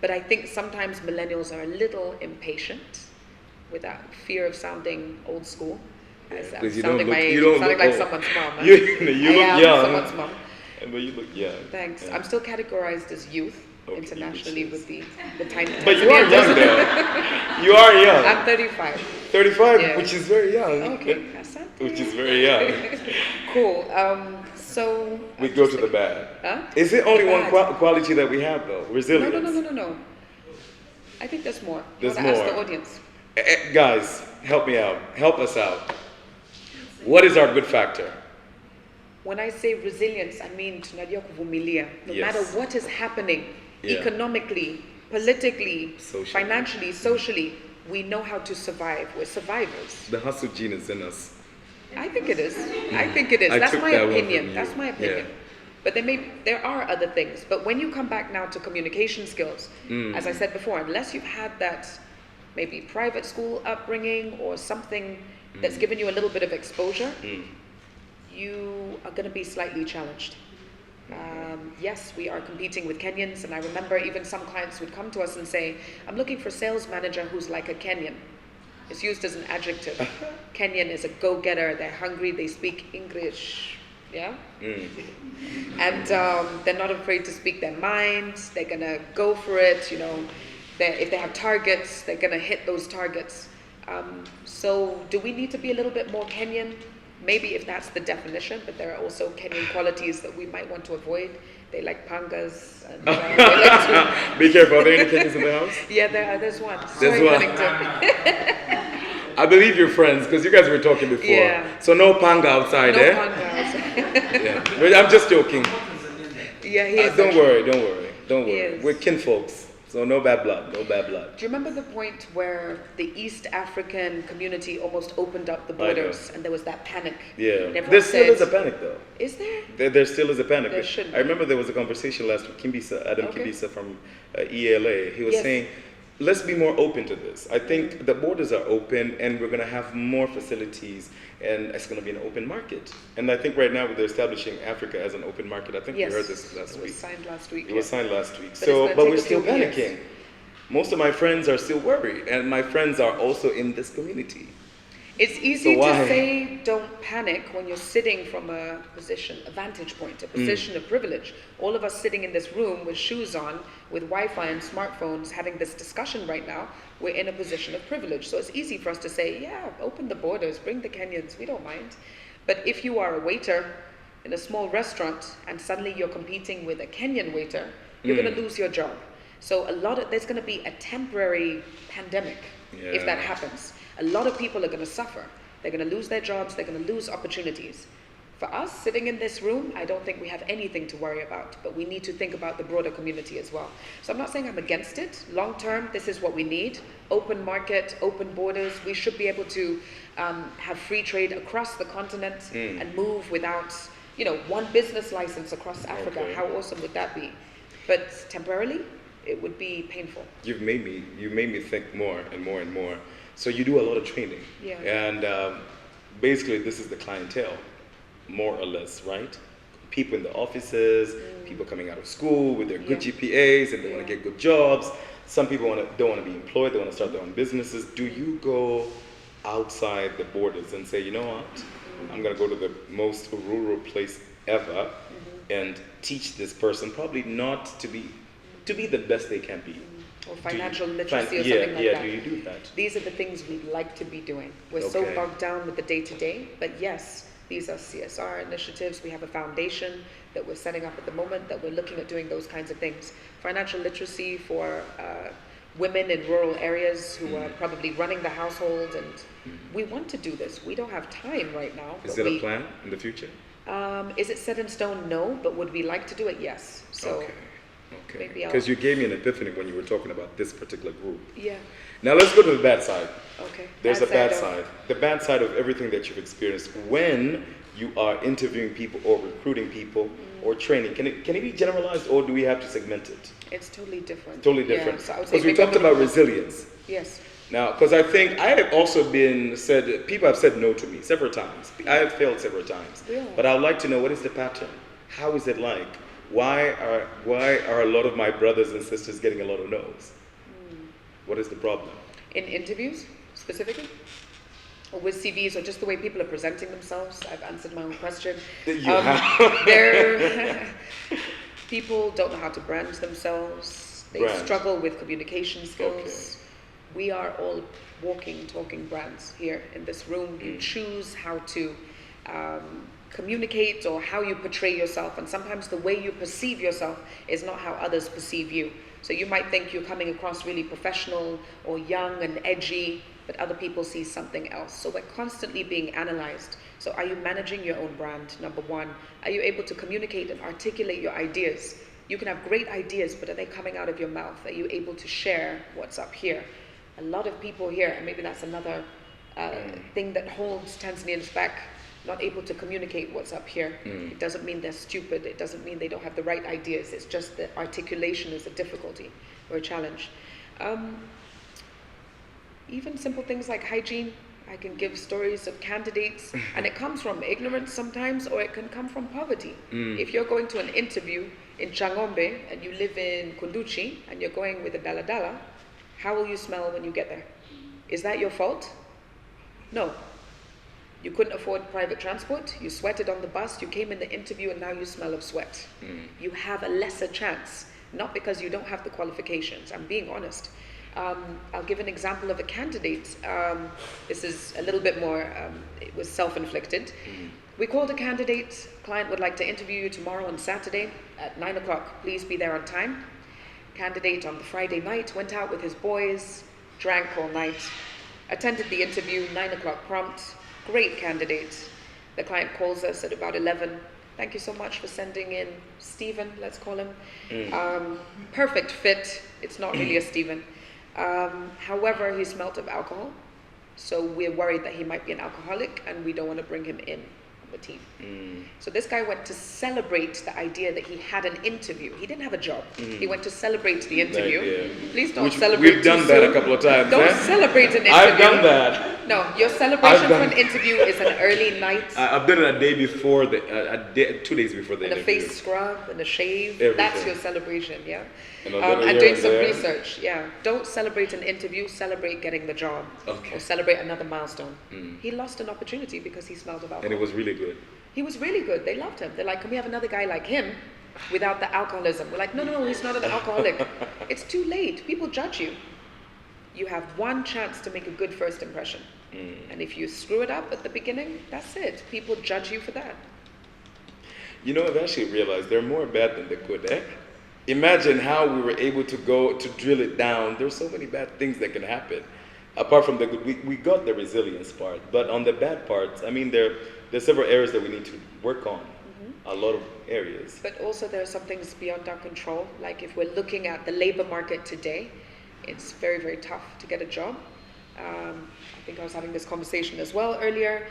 But I think sometimes millennials are a little impatient with that fear of sounding old school. Because you sounding don't look, my age. you don't sounding look like old. someone's mom. Huh? You look young. Someone's mom. But you look young. Thanks. Yeah. I'm still categorized as youth internationally with the tiny. But you are young though. You are young. I'm 35. 35, Yeah. which is very young. Okay, asante. Which is very young. Cool. So We go to the bad. Huh? Is it only The one bad. quality that we have though? Resilience. No. I think there's more. There's I wanna more. ask the audience. Guys, help me out. Help us out. What is our good factor? When I say resilience, I mean tunajua kuvumilia. No Yes. matter what is happening, Yeah. economically, politically, Socially. financially, socially, we know how to survive. We're survivors. The hustle gene is in us. I think it is. I think it is. I That's took my that one from opinion. you. That's my opinion. Yeah. But there are other things. But when you come back now to communication skills, as I said before, unless you've had that maybe private school upbringing or something that's given you a little bit of exposure, you are going to be slightly challenged. Yes, we are competing with Kenyans, and I remember even some clients would come to us and say, I'm looking for a sales manager who's like a Kenyan. It's used as an adjective. Kenyan is a go-getter, they're hungry, they speak English, yeah? And they're not afraid to speak their minds, they're gonna go for it, you know. If they have targets, they're gonna hit those targets. So do we need to be a little bit more Kenyan? Maybe if that's the definition, but there are also Kenyan qualities that we might want to avoid. They like pangas. And, they like to... Be careful, are there any Kenyans in the house? Yeah, there's one. There's Sorry, one. Wellington. I believe you're friends, because you guys were talking before. Yeah. So no panga outside, No eh? pangas. Yeah. But I'm just joking. Yeah, he is. Don't worry. Don't He worry. is. We're kinfolks. So no bad blood, no bad blood. Do you remember the point where the East African community almost opened up the I know. borders and there was that panic? Yeah. And everyone There still is a said, panic though. Is there? There still is a panic. There should be. I remember there was a conversation last week, Adam Okay. Kimbisa from ELA. He was Yes. saying, let's be more open to this. I think the borders are open and we're going to have more facilities and it's going to be an open market. And I think right now they're establishing Africa as an open market. I think Yes. we heard this last It week. was signed last week. It was signed last week. But it's gonna But take we're a still few years. panicking. Most of my friends are still worried, and my friends are also in this community. It's easy So why? to say don't panic when you're sitting from a vantage point, a position of privilege. All of us sitting in this room with shoes on, with Wi-Fi and smartphones, having this discussion right now, we're in a position of privilege. So it's easy for us to say, yeah, open the borders, bring the Kenyans, we don't mind. But if you are a waiter in a small restaurant and suddenly you're competing with a Kenyan waiter, you're going to lose your job. So there's going to be a temporary pandemic if that happens. A lot of people are going to suffer. They're going to lose their jobs. They're going to lose opportunities. For us, sitting in this room, I don't think we have anything to worry about, but we need to think about the broader community as well. So I'm not saying I'm against it. Long term, this is what we need. Open market, open borders. We should be able to have free trade across the continent and move without, one business license across Africa. Okay. How awesome would that be? But temporarily, it would be painful. You made me think more and more and more. So you do a lot of training. Yeah. And basically this is the clientele, more or less, right? People in the offices, people coming out of school with their good GPAs and they want to get good jobs. Some people don't want to be employed, they want to start their own businesses. Do you go outside the borders and say, you know what? I'm going to go to the most rural place ever and teach this person probably not to be the best they can be. Or financial literacy or something like that. Do you do that? These are the things we'd like to be doing. We're so bogged down with the day-to-day, but yes, these are CSR initiatives. We have a foundation that we're setting up at the moment that we're looking at doing those kinds of things. Financial literacy for women in rural areas who are probably running the household, and we want to do this. We don't have time right now. Is it a plan in the future? Is it set in stone? No, but would we like to do it? Yes. So. Okay. Because you gave me an epiphany when you were talking about this particular group. Yeah. Now let's go to the bad side. Okay. There's a bad side. The bad side of everything that you've experienced when you are interviewing people or recruiting people or training. Can it be generalized, or do we have to segment it? It's totally different. Totally different. Yeah, so because we talked about resilience. Yes. Now, because I think I have also people have said no to me several times. I have failed several times. Yeah. But I would like to know, what is the pattern? How is it like? Why are a lot of my brothers and sisters getting a lot of no's? What is the problem? In interviews, specifically? Or with CVs, or just the way people are presenting themselves? I've answered my own question. People don't know how to brand themselves. They struggle with communication skills. We are all walking, talking brands here in this room. You choose how to communicate or how you portray yourself, and sometimes the way you perceive yourself is not how others perceive you. So you might think you're coming across really professional or young and edgy, but other people see something else. So we're constantly being analyzed. So are you managing your own brand? Number one, are you able to communicate and articulate your ideas? You can have great ideas, but are they coming out of your mouth? Are you able to share what's up here? A lot of people here, and maybe that's another thing that holds Tanzanians back, not able to communicate what's up here. It doesn't mean they're stupid. It doesn't mean they don't have the right ideas. It's just that articulation is a difficulty or a challenge. Even simple things like hygiene. I can give stories of candidates, and it comes from ignorance sometimes, or it can come from poverty. If you're going to an interview in Changombe and you live in Kunduchi and you're going with a daladala, how will you smell when you get there? Is that your fault? No. You couldn't afford private transport, you sweated on the bus, you came in the interview, and now you smell of sweat. You have a lesser chance, not because you don't have the qualifications. I'm being honest. I'll give an example of a candidate. This is a little bit more, it was self-inflicted. We called a candidate, client would like to interview you tomorrow on Saturday at 9 o'clock. Please be there on time. Candidate on the Friday night went out with his boys, drank all night, attended the interview, 9 o'clock prompt. Great candidate. The client calls us at about 11. Thank you so much for sending in Stephen, let's call him. Perfect fit. It's not really a Stephen. However, he smelt of alcohol. So we're worried that he might be an alcoholic, and we don't want to bring him in on the team. So this guy went to celebrate the idea that he had an interview. He didn't have a job. He went to celebrate the interview. Please don't celebrate. We've done that a couple of times. Don't celebrate an interview. I've done that. No, your celebration for an interview is an early night. I've done it a day before, 2 days before the interview. And a face scrub and a shave. Everything. That's your celebration, yeah? And doing some research, yeah. Don't celebrate an interview, celebrate getting the job. Okay. Or celebrate another milestone. He lost an opportunity because he smelled of alcohol. And it was really good. He was really good. They loved him. They're like, can we have another guy like him without the alcoholism? We're like, no, he's not an alcoholic. It's too late. People judge you. You have one chance to make a good first impression. And if you screw it up at the beginning, that's it. People judge you for that. You know, I've actually realized they're more bad than the good, eh? Imagine how we were able to go to drill it down. There's so many bad things that can happen. Apart from the good, we got the resilience part. But on the bad parts, I mean, there's several areas that we need to work on. A lot of areas. But also there are some things beyond our control. Like if we're looking at the labor market today, it's very, very tough to get a job. I think I was having this conversation as well earlier.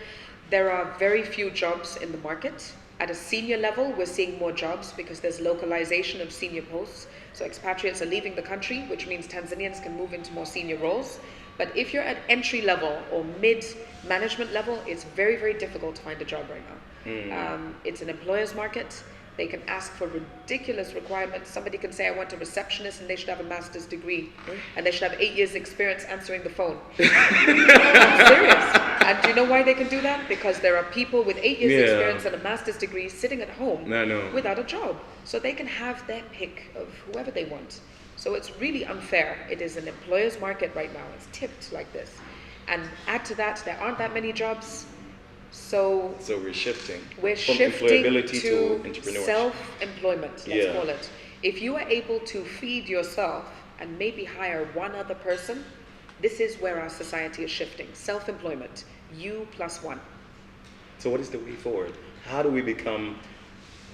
There are very few jobs in the market. At a senior level, we're seeing more jobs because there's localization of senior posts. So expatriates are leaving the country, which means Tanzanians can move into more senior roles. But if you're at entry level or mid-management level, it's very, very difficult to find a job right now. It's an employer's market. They can ask for ridiculous requirements. Somebody can say, I want a receptionist, and they should have a master's degree. And they should have 8 years experience answering the phone. I'm serious. And do you know why they can do that? Because there are people with 8 years Yeah. experience and a master's degree sitting at home I know. without a job. So they can have their pick of whoever they want. So it's really unfair. It is an employer's market right now. It's tipped like this. And add to that, there aren't that many jobs. So So we're shifting we're from shifting employability to to entrepreneurship. self-employment, let's Yeah. call it. If you are able to feed yourself and maybe hire one other person, this is where our society is shifting. Self-employment, you plus one. So what is the way forward? How do we become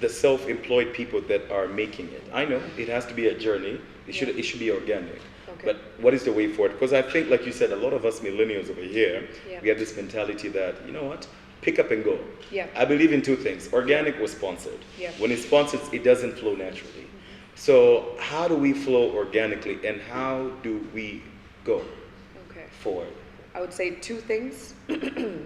the self-employed people that are making it? I know it has to be a journey. It should be organic. Okay. But what is the way forward? Because I think, like you said, a lot of us millennials over here, Yeah. we have this mentality that, you know what, pick up and go. Yeah. I believe in two things. Organic was sponsored. Yeah. When it's sponsored, it doesn't flow naturally. So how do we flow organically, and how do we go Okay. forward? I would say two things.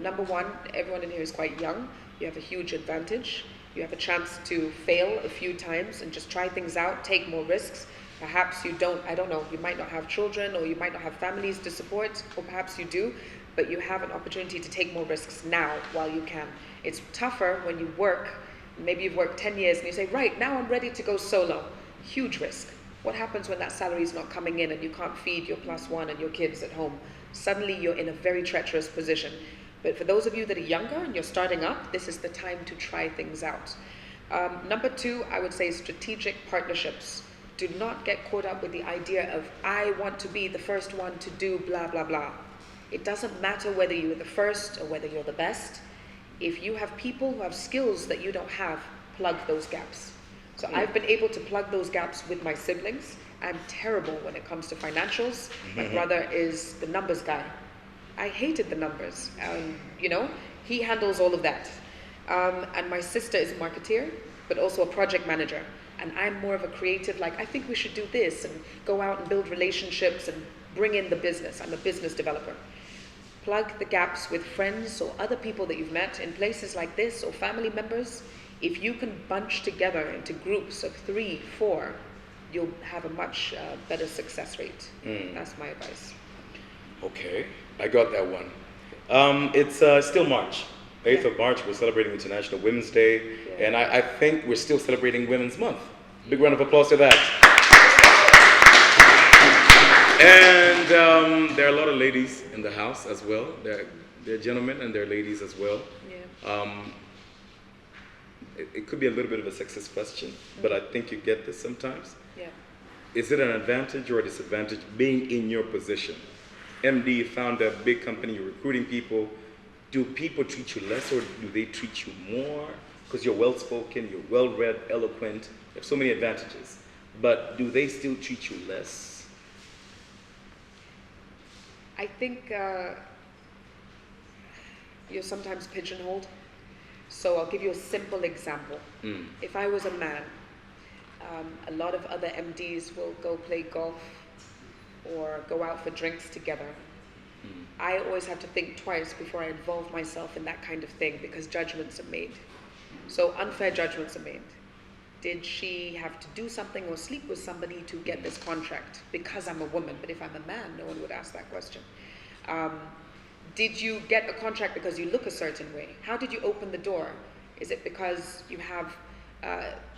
Number one, everyone in here is quite young. You have a huge advantage. You have a chance to fail a few times and just try things out, take more risks. Perhaps you don't, I don't know, you might not have children, or you might not have families to support, or perhaps you do, but you have an opportunity to take more risks now while you can. It's tougher when you work, maybe you've worked 10 years and you say, right, now I'm ready to go solo. Huge risk. What happens when that salary is not coming in and you can't feed your plus one and your kids at home? Suddenly you're in a very treacherous position. But for those of you that are younger and you're starting up, this is the time to try things out. Number two, I would say strategic partnerships. Do not get caught up with the idea of, I want to be the first one to do blah, blah, blah. It doesn't matter whether you're the first or whether you're the best. If you have people who have skills that you don't have, plug those gaps. So I've been able to plug those gaps with my siblings. I'm terrible when it comes to financials. My brother is the numbers guy. I hated the numbers. You know, he handles all of that. And my sister is a marketeer, but also a project manager. And I'm more of a creative, like, I think we should do this and go out and build relationships and bring in the business. I'm a business developer. Plug the gaps with friends or other people that you've met in places like this, or family members. If you can bunch together into groups of 3, 4, you'll have a much better success rate. That's my advice. Okay, I got that one. It's still March. 8th of March, we're celebrating International Women's Day, and I think we're still celebrating Women's Month. Big round of applause to that. And there are a lot of ladies in the house as well. There are gentlemen and there are ladies as well. Yeah. It could be a little bit of a sexist question, but I think you get this sometimes. Yeah. Is it an advantage or a disadvantage being in your position? MD, founder, big company, you're recruiting people. Do people treat you less or do they treat you more? Because you're well-spoken, you're well-read, eloquent, you have so many advantages. But do they still treat you less? I think you're sometimes pigeonholed. So I'll give you a simple example. If I was a man, a lot of other MDs will go play golf or go out for drinks together. I always have to think twice before I involve myself in that kind of thing, because judgments are made. So unfair judgments are made. Did she have to do something or sleep with somebody to get this contract? Because I'm a woman, but if I'm a man, no one would ask that question. Did you get a contract because you look a certain way? How did you open the door? Is it because you have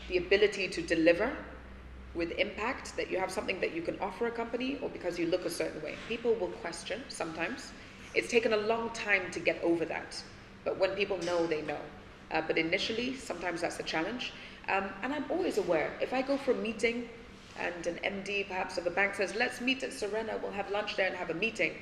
the ability to deliver with impact, that you have something that you can offer a company, or because you look a certain way? People will question sometimes. It's taken a long time to get over that. But when people know, they know. But initially, sometimes that's a challenge. And I'm always aware, if I go for a meeting and an MD perhaps of a bank says, let's meet at Serena, we'll have lunch there and have a meeting,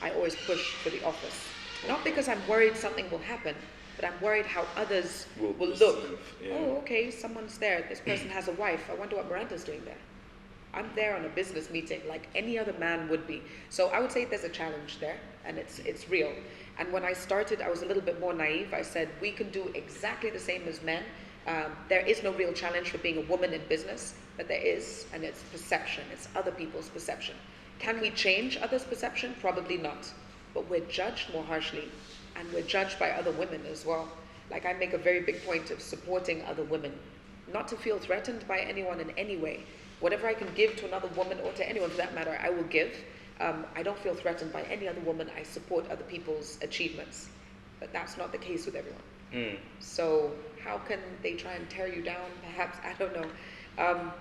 I always push for the office. Not because I'm worried something will happen, but I'm worried how others will look. Yeah. Oh, okay, someone's there. This person has a wife. I wonder what Miranda's doing there. I'm there on a business meeting like any other man would be. So I would say there's a challenge there, and it's real. And when I started, I was a little bit more naive. I said, we can do exactly the same as men. There is no real challenge for being a woman in business, but there is, and it's perception. It's other people's perception. Can we change others' perception? Probably not. But we're judged more harshly, and we're judged by other women as well. Like, I make a very big point of supporting other women, not to feel threatened by anyone in any way. Whatever I can give to another woman, or to anyone for that matter, I will give. I don't feel threatened by any other woman. I support other people's achievements. but that's not the case with everyone. Mm. So how can they try and tear you down? Perhaps, I don't know.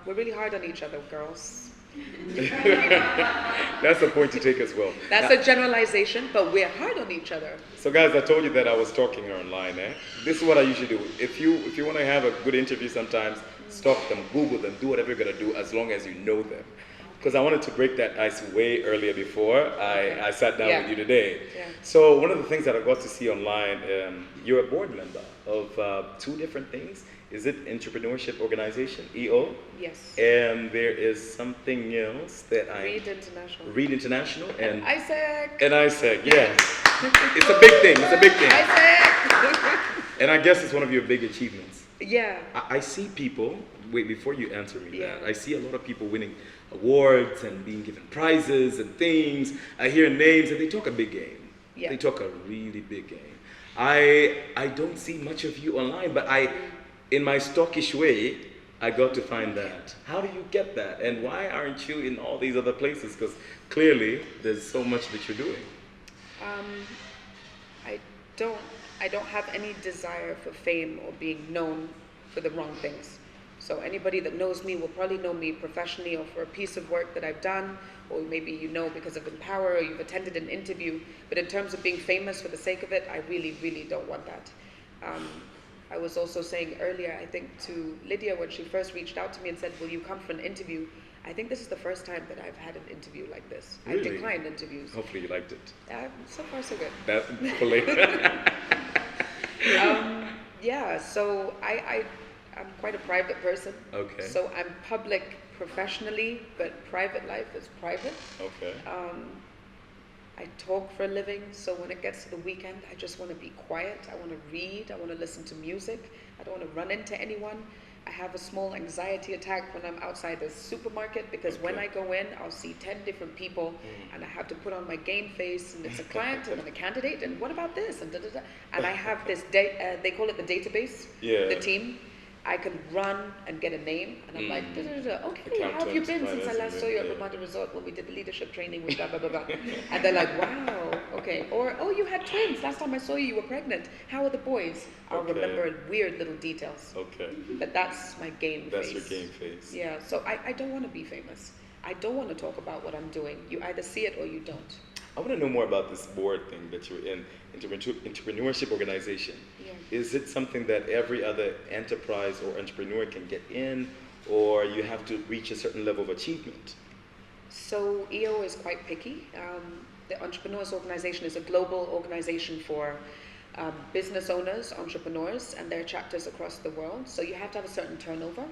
We're really hard on each other, girls. That's a point to take as well. That's a generalization, but we're hard on each other. So guys, I told you that I was stalking her online. This is what I usually do. If you want to have a good interview sometimes, stalk them, Google them, do whatever you're going to do as long as you know them. Because I wanted to break that ice way earlier before I sat down with you today. Yeah. So one of the things that I got to see online, you're a board member of two different things. Is it Entrepreneurship Organization, EO? Yes. And there is something else that Read International. Read International and ISEC. And ISEC, yes. It's a big thing. It's a big thing. ISEC. And I guess it's one of your big achievements. Yeah. I see people. Wait, before you answer me Yeah. that, I see a lot of people winning awards and being given prizes and things. I hear names and they talk a big game. Yeah. They talk a really big game. I don't see much of you online, but in my stockish way, I got to find that. How do you get that? And why aren't you in all these other places? Because clearly there's so much that you're doing. I don't have any desire for fame or being known for the wrong things. So anybody that knows me will probably know me professionally or for a piece of work that I've done, or maybe you know because of Empower or you've attended an interview. But in terms of being famous for the sake of it, I really, really don't want that. I was also saying earlier, I think to Lydia when she first reached out to me and said, will you come for an interview? I think this is the first time that I've had an interview like this. Really? I declined interviews. Hopefully you liked it. So far so good. That hopefully. Yeah, so I'm quite a private person. Okay. So I'm public professionally, but private life is private. Okay. I talk for a living, so when it gets to the weekend, I just want to be quiet. I want to read. I want to listen to music. I don't want to run into anyone. I have a small anxiety attack when I'm outside the supermarket because when I go in, I'll see 10 different people and I have to put on my game face and it's a client and a candidate and what about this and da-da-da. And I have this, they call it the database, the team. I can run and get a name and I'm like, da-da-da-da. Okay, how have you been since I last saw you at Ramada Resort when we did the leadership training with blah, blah, blah, blah. And they're like, wow, okay. Or, oh, you had twins. Last time I saw you, you were pregnant. How are the boys? I'll remember weird little details. Okay. But that's my game face. That's your game face. Yeah, so I don't want to be famous. I don't want to talk about what I'm doing. You either see it or you don't. I want to know more about this board thing that you're in, entrepreneurship organization. Yeah. Is it something that every other enterprise or entrepreneur can get in, or you have to reach a certain level of achievement? So EO is quite picky. The Entrepreneurs Organization is a global organization for business owners, entrepreneurs, and their chapters across the world. So you have to have a certain turnover,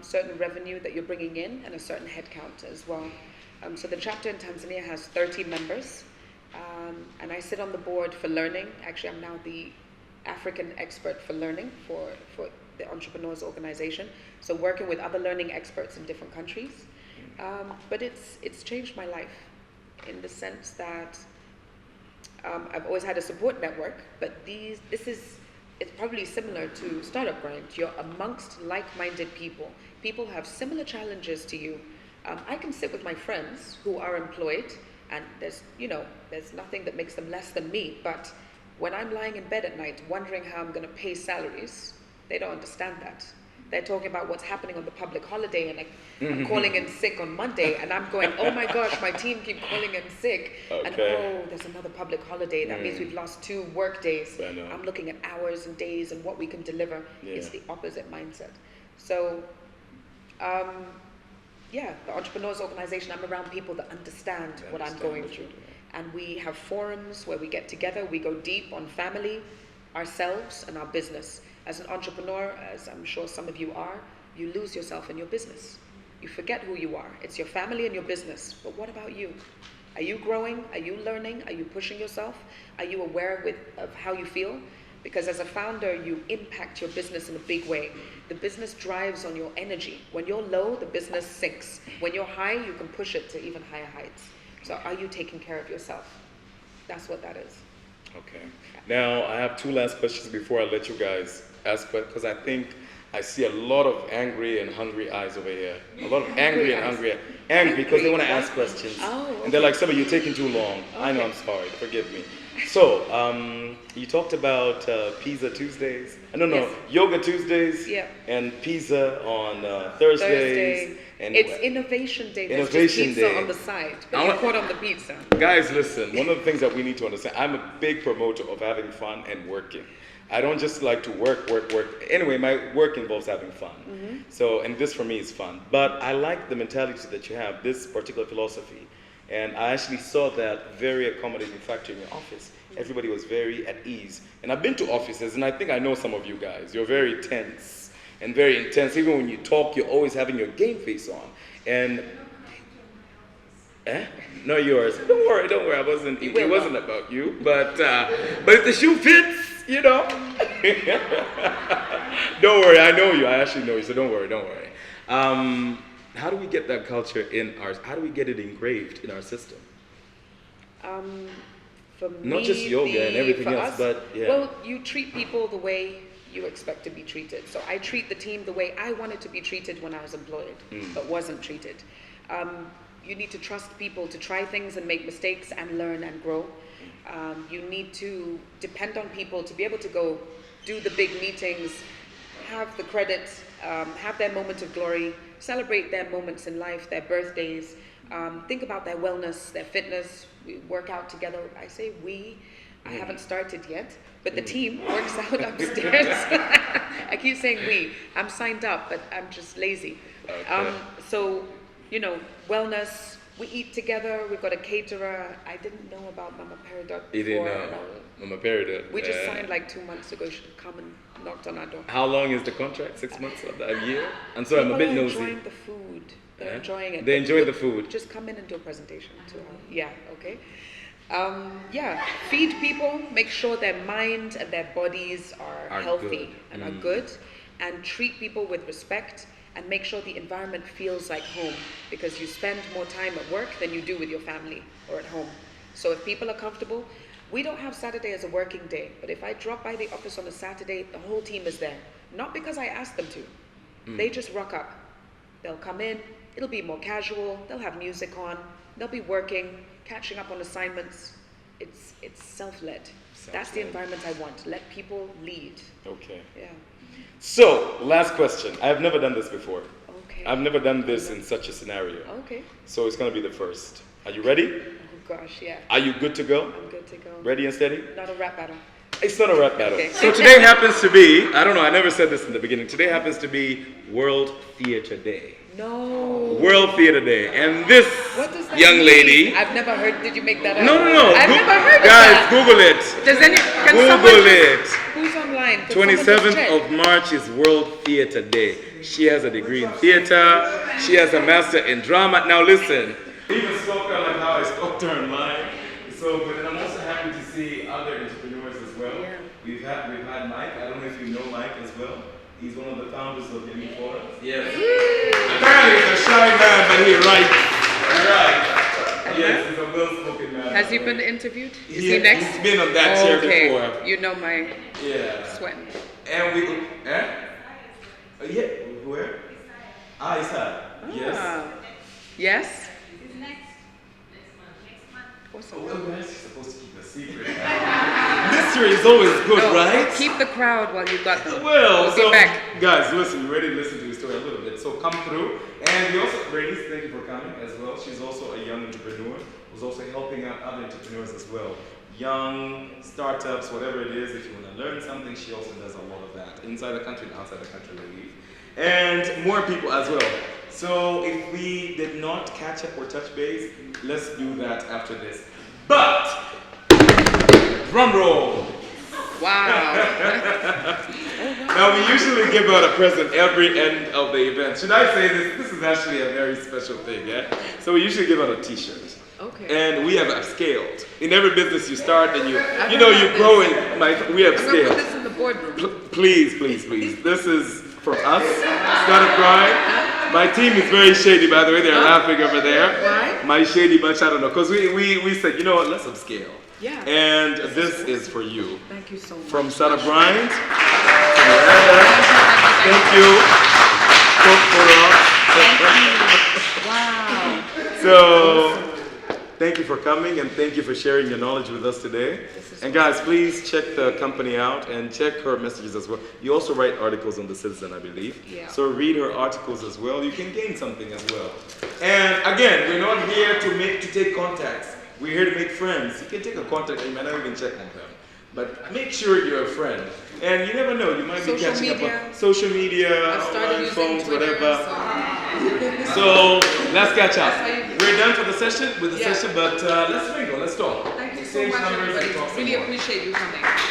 certain revenue that you're bringing in, and a certain headcount as well. So the chapter in Tanzania has 30 members, and I sit on the board for learning. Actually, I'm now the African expert for learning for the Entrepreneurs Organization. So working with other learning experts in different countries. But it's changed my life in the sense that I've always had a support network, but it's probably similar to Startup Grind. You're amongst like-minded people. People have similar challenges to you. I can sit with my friends who are employed, and there's nothing that makes them less than me. But when I'm lying in bed at night wondering how I'm going to pay salaries, they don't understand that. They're talking about what's happening on the public holiday, and I'm calling in sick on Monday, and I'm going, oh my gosh, my team keep calling in sick, and oh, there's another public holiday. That means we've lost 2 work days. I'm looking at hours and days and what we can deliver. It's the opposite mindset. So, the Entrepreneurs Organization, I'm around people that understand what I'm going through. And we have forums where we get together, we go deep on family, ourselves, and our business. As an entrepreneur, as I'm sure some of you are, you lose yourself in your business. You forget who you are. It's your family and your business. But what about you? Are you growing? Are you learning? Are you pushing yourself? Are you aware of how you feel? Because as a founder, you impact your business in a big way. The business drives on your energy. When you're low, the business sinks. When you're high, you can push it to even higher heights. So are you taking care of yourself? That's what that is. Okay. Now, I have 2 last questions before I let you guys ask, because I think I see a lot of angry and hungry eyes over here. A lot of angry because they want to ask questions. Oh, okay. And they're like, "Some of you taking too long." Okay. I know, I'm sorry, forgive me. So, you talked about Pizza Tuesdays. No, Yes. Yoga Tuesdays. Yeah. And pizza on Thursdays. Thursday. And It's Innovation Day. There's Innovation just pizza Day. on the side, I but you're want- caught on the pizza. Guys, listen, one of the things that we need to understand, I'm a big promoter of having fun and working. I don't just like to work. Anyway, my work involves having fun. So, and this for me is fun. But I like the mentality that you have, this particular philosophy. And I actually saw that very accommodating factor in your office. Everybody was very at ease. And I've been to offices, and I think I know some of you guys. You're very tense and very intense. Even when you talk, you're always having your game face on. And no, yours. Don't worry. I wasn't. It wasn't about you. But if the shoe fits, you know. Don't worry. I know you. I actually know you. So don't worry. How do we get that culture in ours? How do we get it engraved in our system? For me, Not just yoga and everything for else, us, but yeah. Well, you treat people the way you expect to be treated. So I treat the team the way I wanted to be treated when I was employed, but wasn't treated. You need to trust people to try things and make mistakes and learn and grow. You need to depend on people to be able to go do the big meetings, have the credit, have their moment of glory, celebrate their moments in life, their birthdays, think about their wellness, their fitness. We work out together. I say we. I haven't started yet, but the team works out upstairs. I keep saying we. I'm signed up, but I'm just lazy. Okay. So, wellness. We eat together. We've got a caterer. I didn't know about Mama Peridot You didn't before. know. Mama Peridot. We just signed like 2 months ago. She should come and knocked on our door. How long is the contract? 6 months or a year? And so I'm a bit People are nosy. enjoying the food. They're enjoying it. They enjoy the food. Just come in and do a presentation to her. Yeah, okay. Feed people. Make sure their mind and their bodies are healthy good. and are good. And treat people with respect. And make sure the environment feels like home, because you spend more time at work than you do with your family or at home. So if people are comfortable, we don't have Saturday as a working day, but if I drop by the office on a Saturday, the whole team is there. Not because I asked them to. They just rock up. They'll come in, it'll be more casual, they'll have music on, they'll be working, catching up on assignments. It's self-led. That's the environment I want. Let people lead. Okay. Yeah. So, last question. I have never done this before. Okay. I've never done this in such a scenario. Okay. So it's going to be the first. Are you ready? Oh gosh, yeah. Are you good to go? I'm good to go. Ready and steady? Not a rap battle. It's not a rap battle. Okay. So today happens to be, I don't know, I never said this in the beginning. Today happens to be World Theatre Day. No. World Theatre Day. And this What does that young mean? lady... I've never heard. Did you make that up? No. I've never heard of Guys, that. Google it. Can Google it. Who's online? Can someone just 27th check? of March is World Theatre Day. She has a degree in theatre. She has a master in drama. Now listen. Even stalked her like how I stalked her online. So good. And I'm also happy to see other entrepreneurs as well. Yeah. We've had Mike. I don't know if you know Mike as well. He's one of the founders of Yemi Forums. Yes. Apparently he's a shy man, but he writes. Right. Yes, he's a well-spoken man. Has he been interviewed? Is he next? He's been on that chair before. You know my Yeah. sweat. And we, yeah, where? Isa. Yes. Yes? Oh, well, we're actually supposed to keep a secret. Mystery is always good, No, right? Keep the crowd while you got them. Well, We'll so be back. guys, listen, we're ready to listen to his story a little bit. So come through. And we also, Brady's, thank you for coming as well. She's also a young entrepreneur who's also helping out other entrepreneurs as well. Young startups, whatever it is, if you want to learn something, she also does a lot of that. Inside the country and outside the country, I believe. And more people as well. So if we did not catch up or touch base, let's do that after this. But, drum roll. Wow. Now we usually give out a present every end of the event. Should I say this? This is actually a very special thing, yeah? So we usually give out a t-shirt. Okay. And we have upscaled. In every business you start and you heard grow this. in, we have I'm gonna put scaled. this in the boardroom. Please. This is from us, Startup Grind. My team is very shady, by the way. They're laughing over there. Why? My shady bunch, I don't know. Because we said, you know what, let's upscale. Yeah. And this is for you. Thank you so much. From Startup Grind. Miranda. Thank you. Thank you. Wow. So, thank you for coming and thank you for sharing your knowledge with us today. And guys, please check the company out and check her messages as well. You also write articles on The Citizen, I believe. Yeah. So read her articles as well. You can gain something as well. And again, we're not here to take contacts. We're here to make friends. You can take a contact and you might not even check on them. But make sure you're a friend. And you never know, you might be catching up on social media, online phones, Twitter, whatever. So let's catch up. We're done for the session, but let's mingle, let's talk. Thank you so much, everybody. Really appreciate you coming.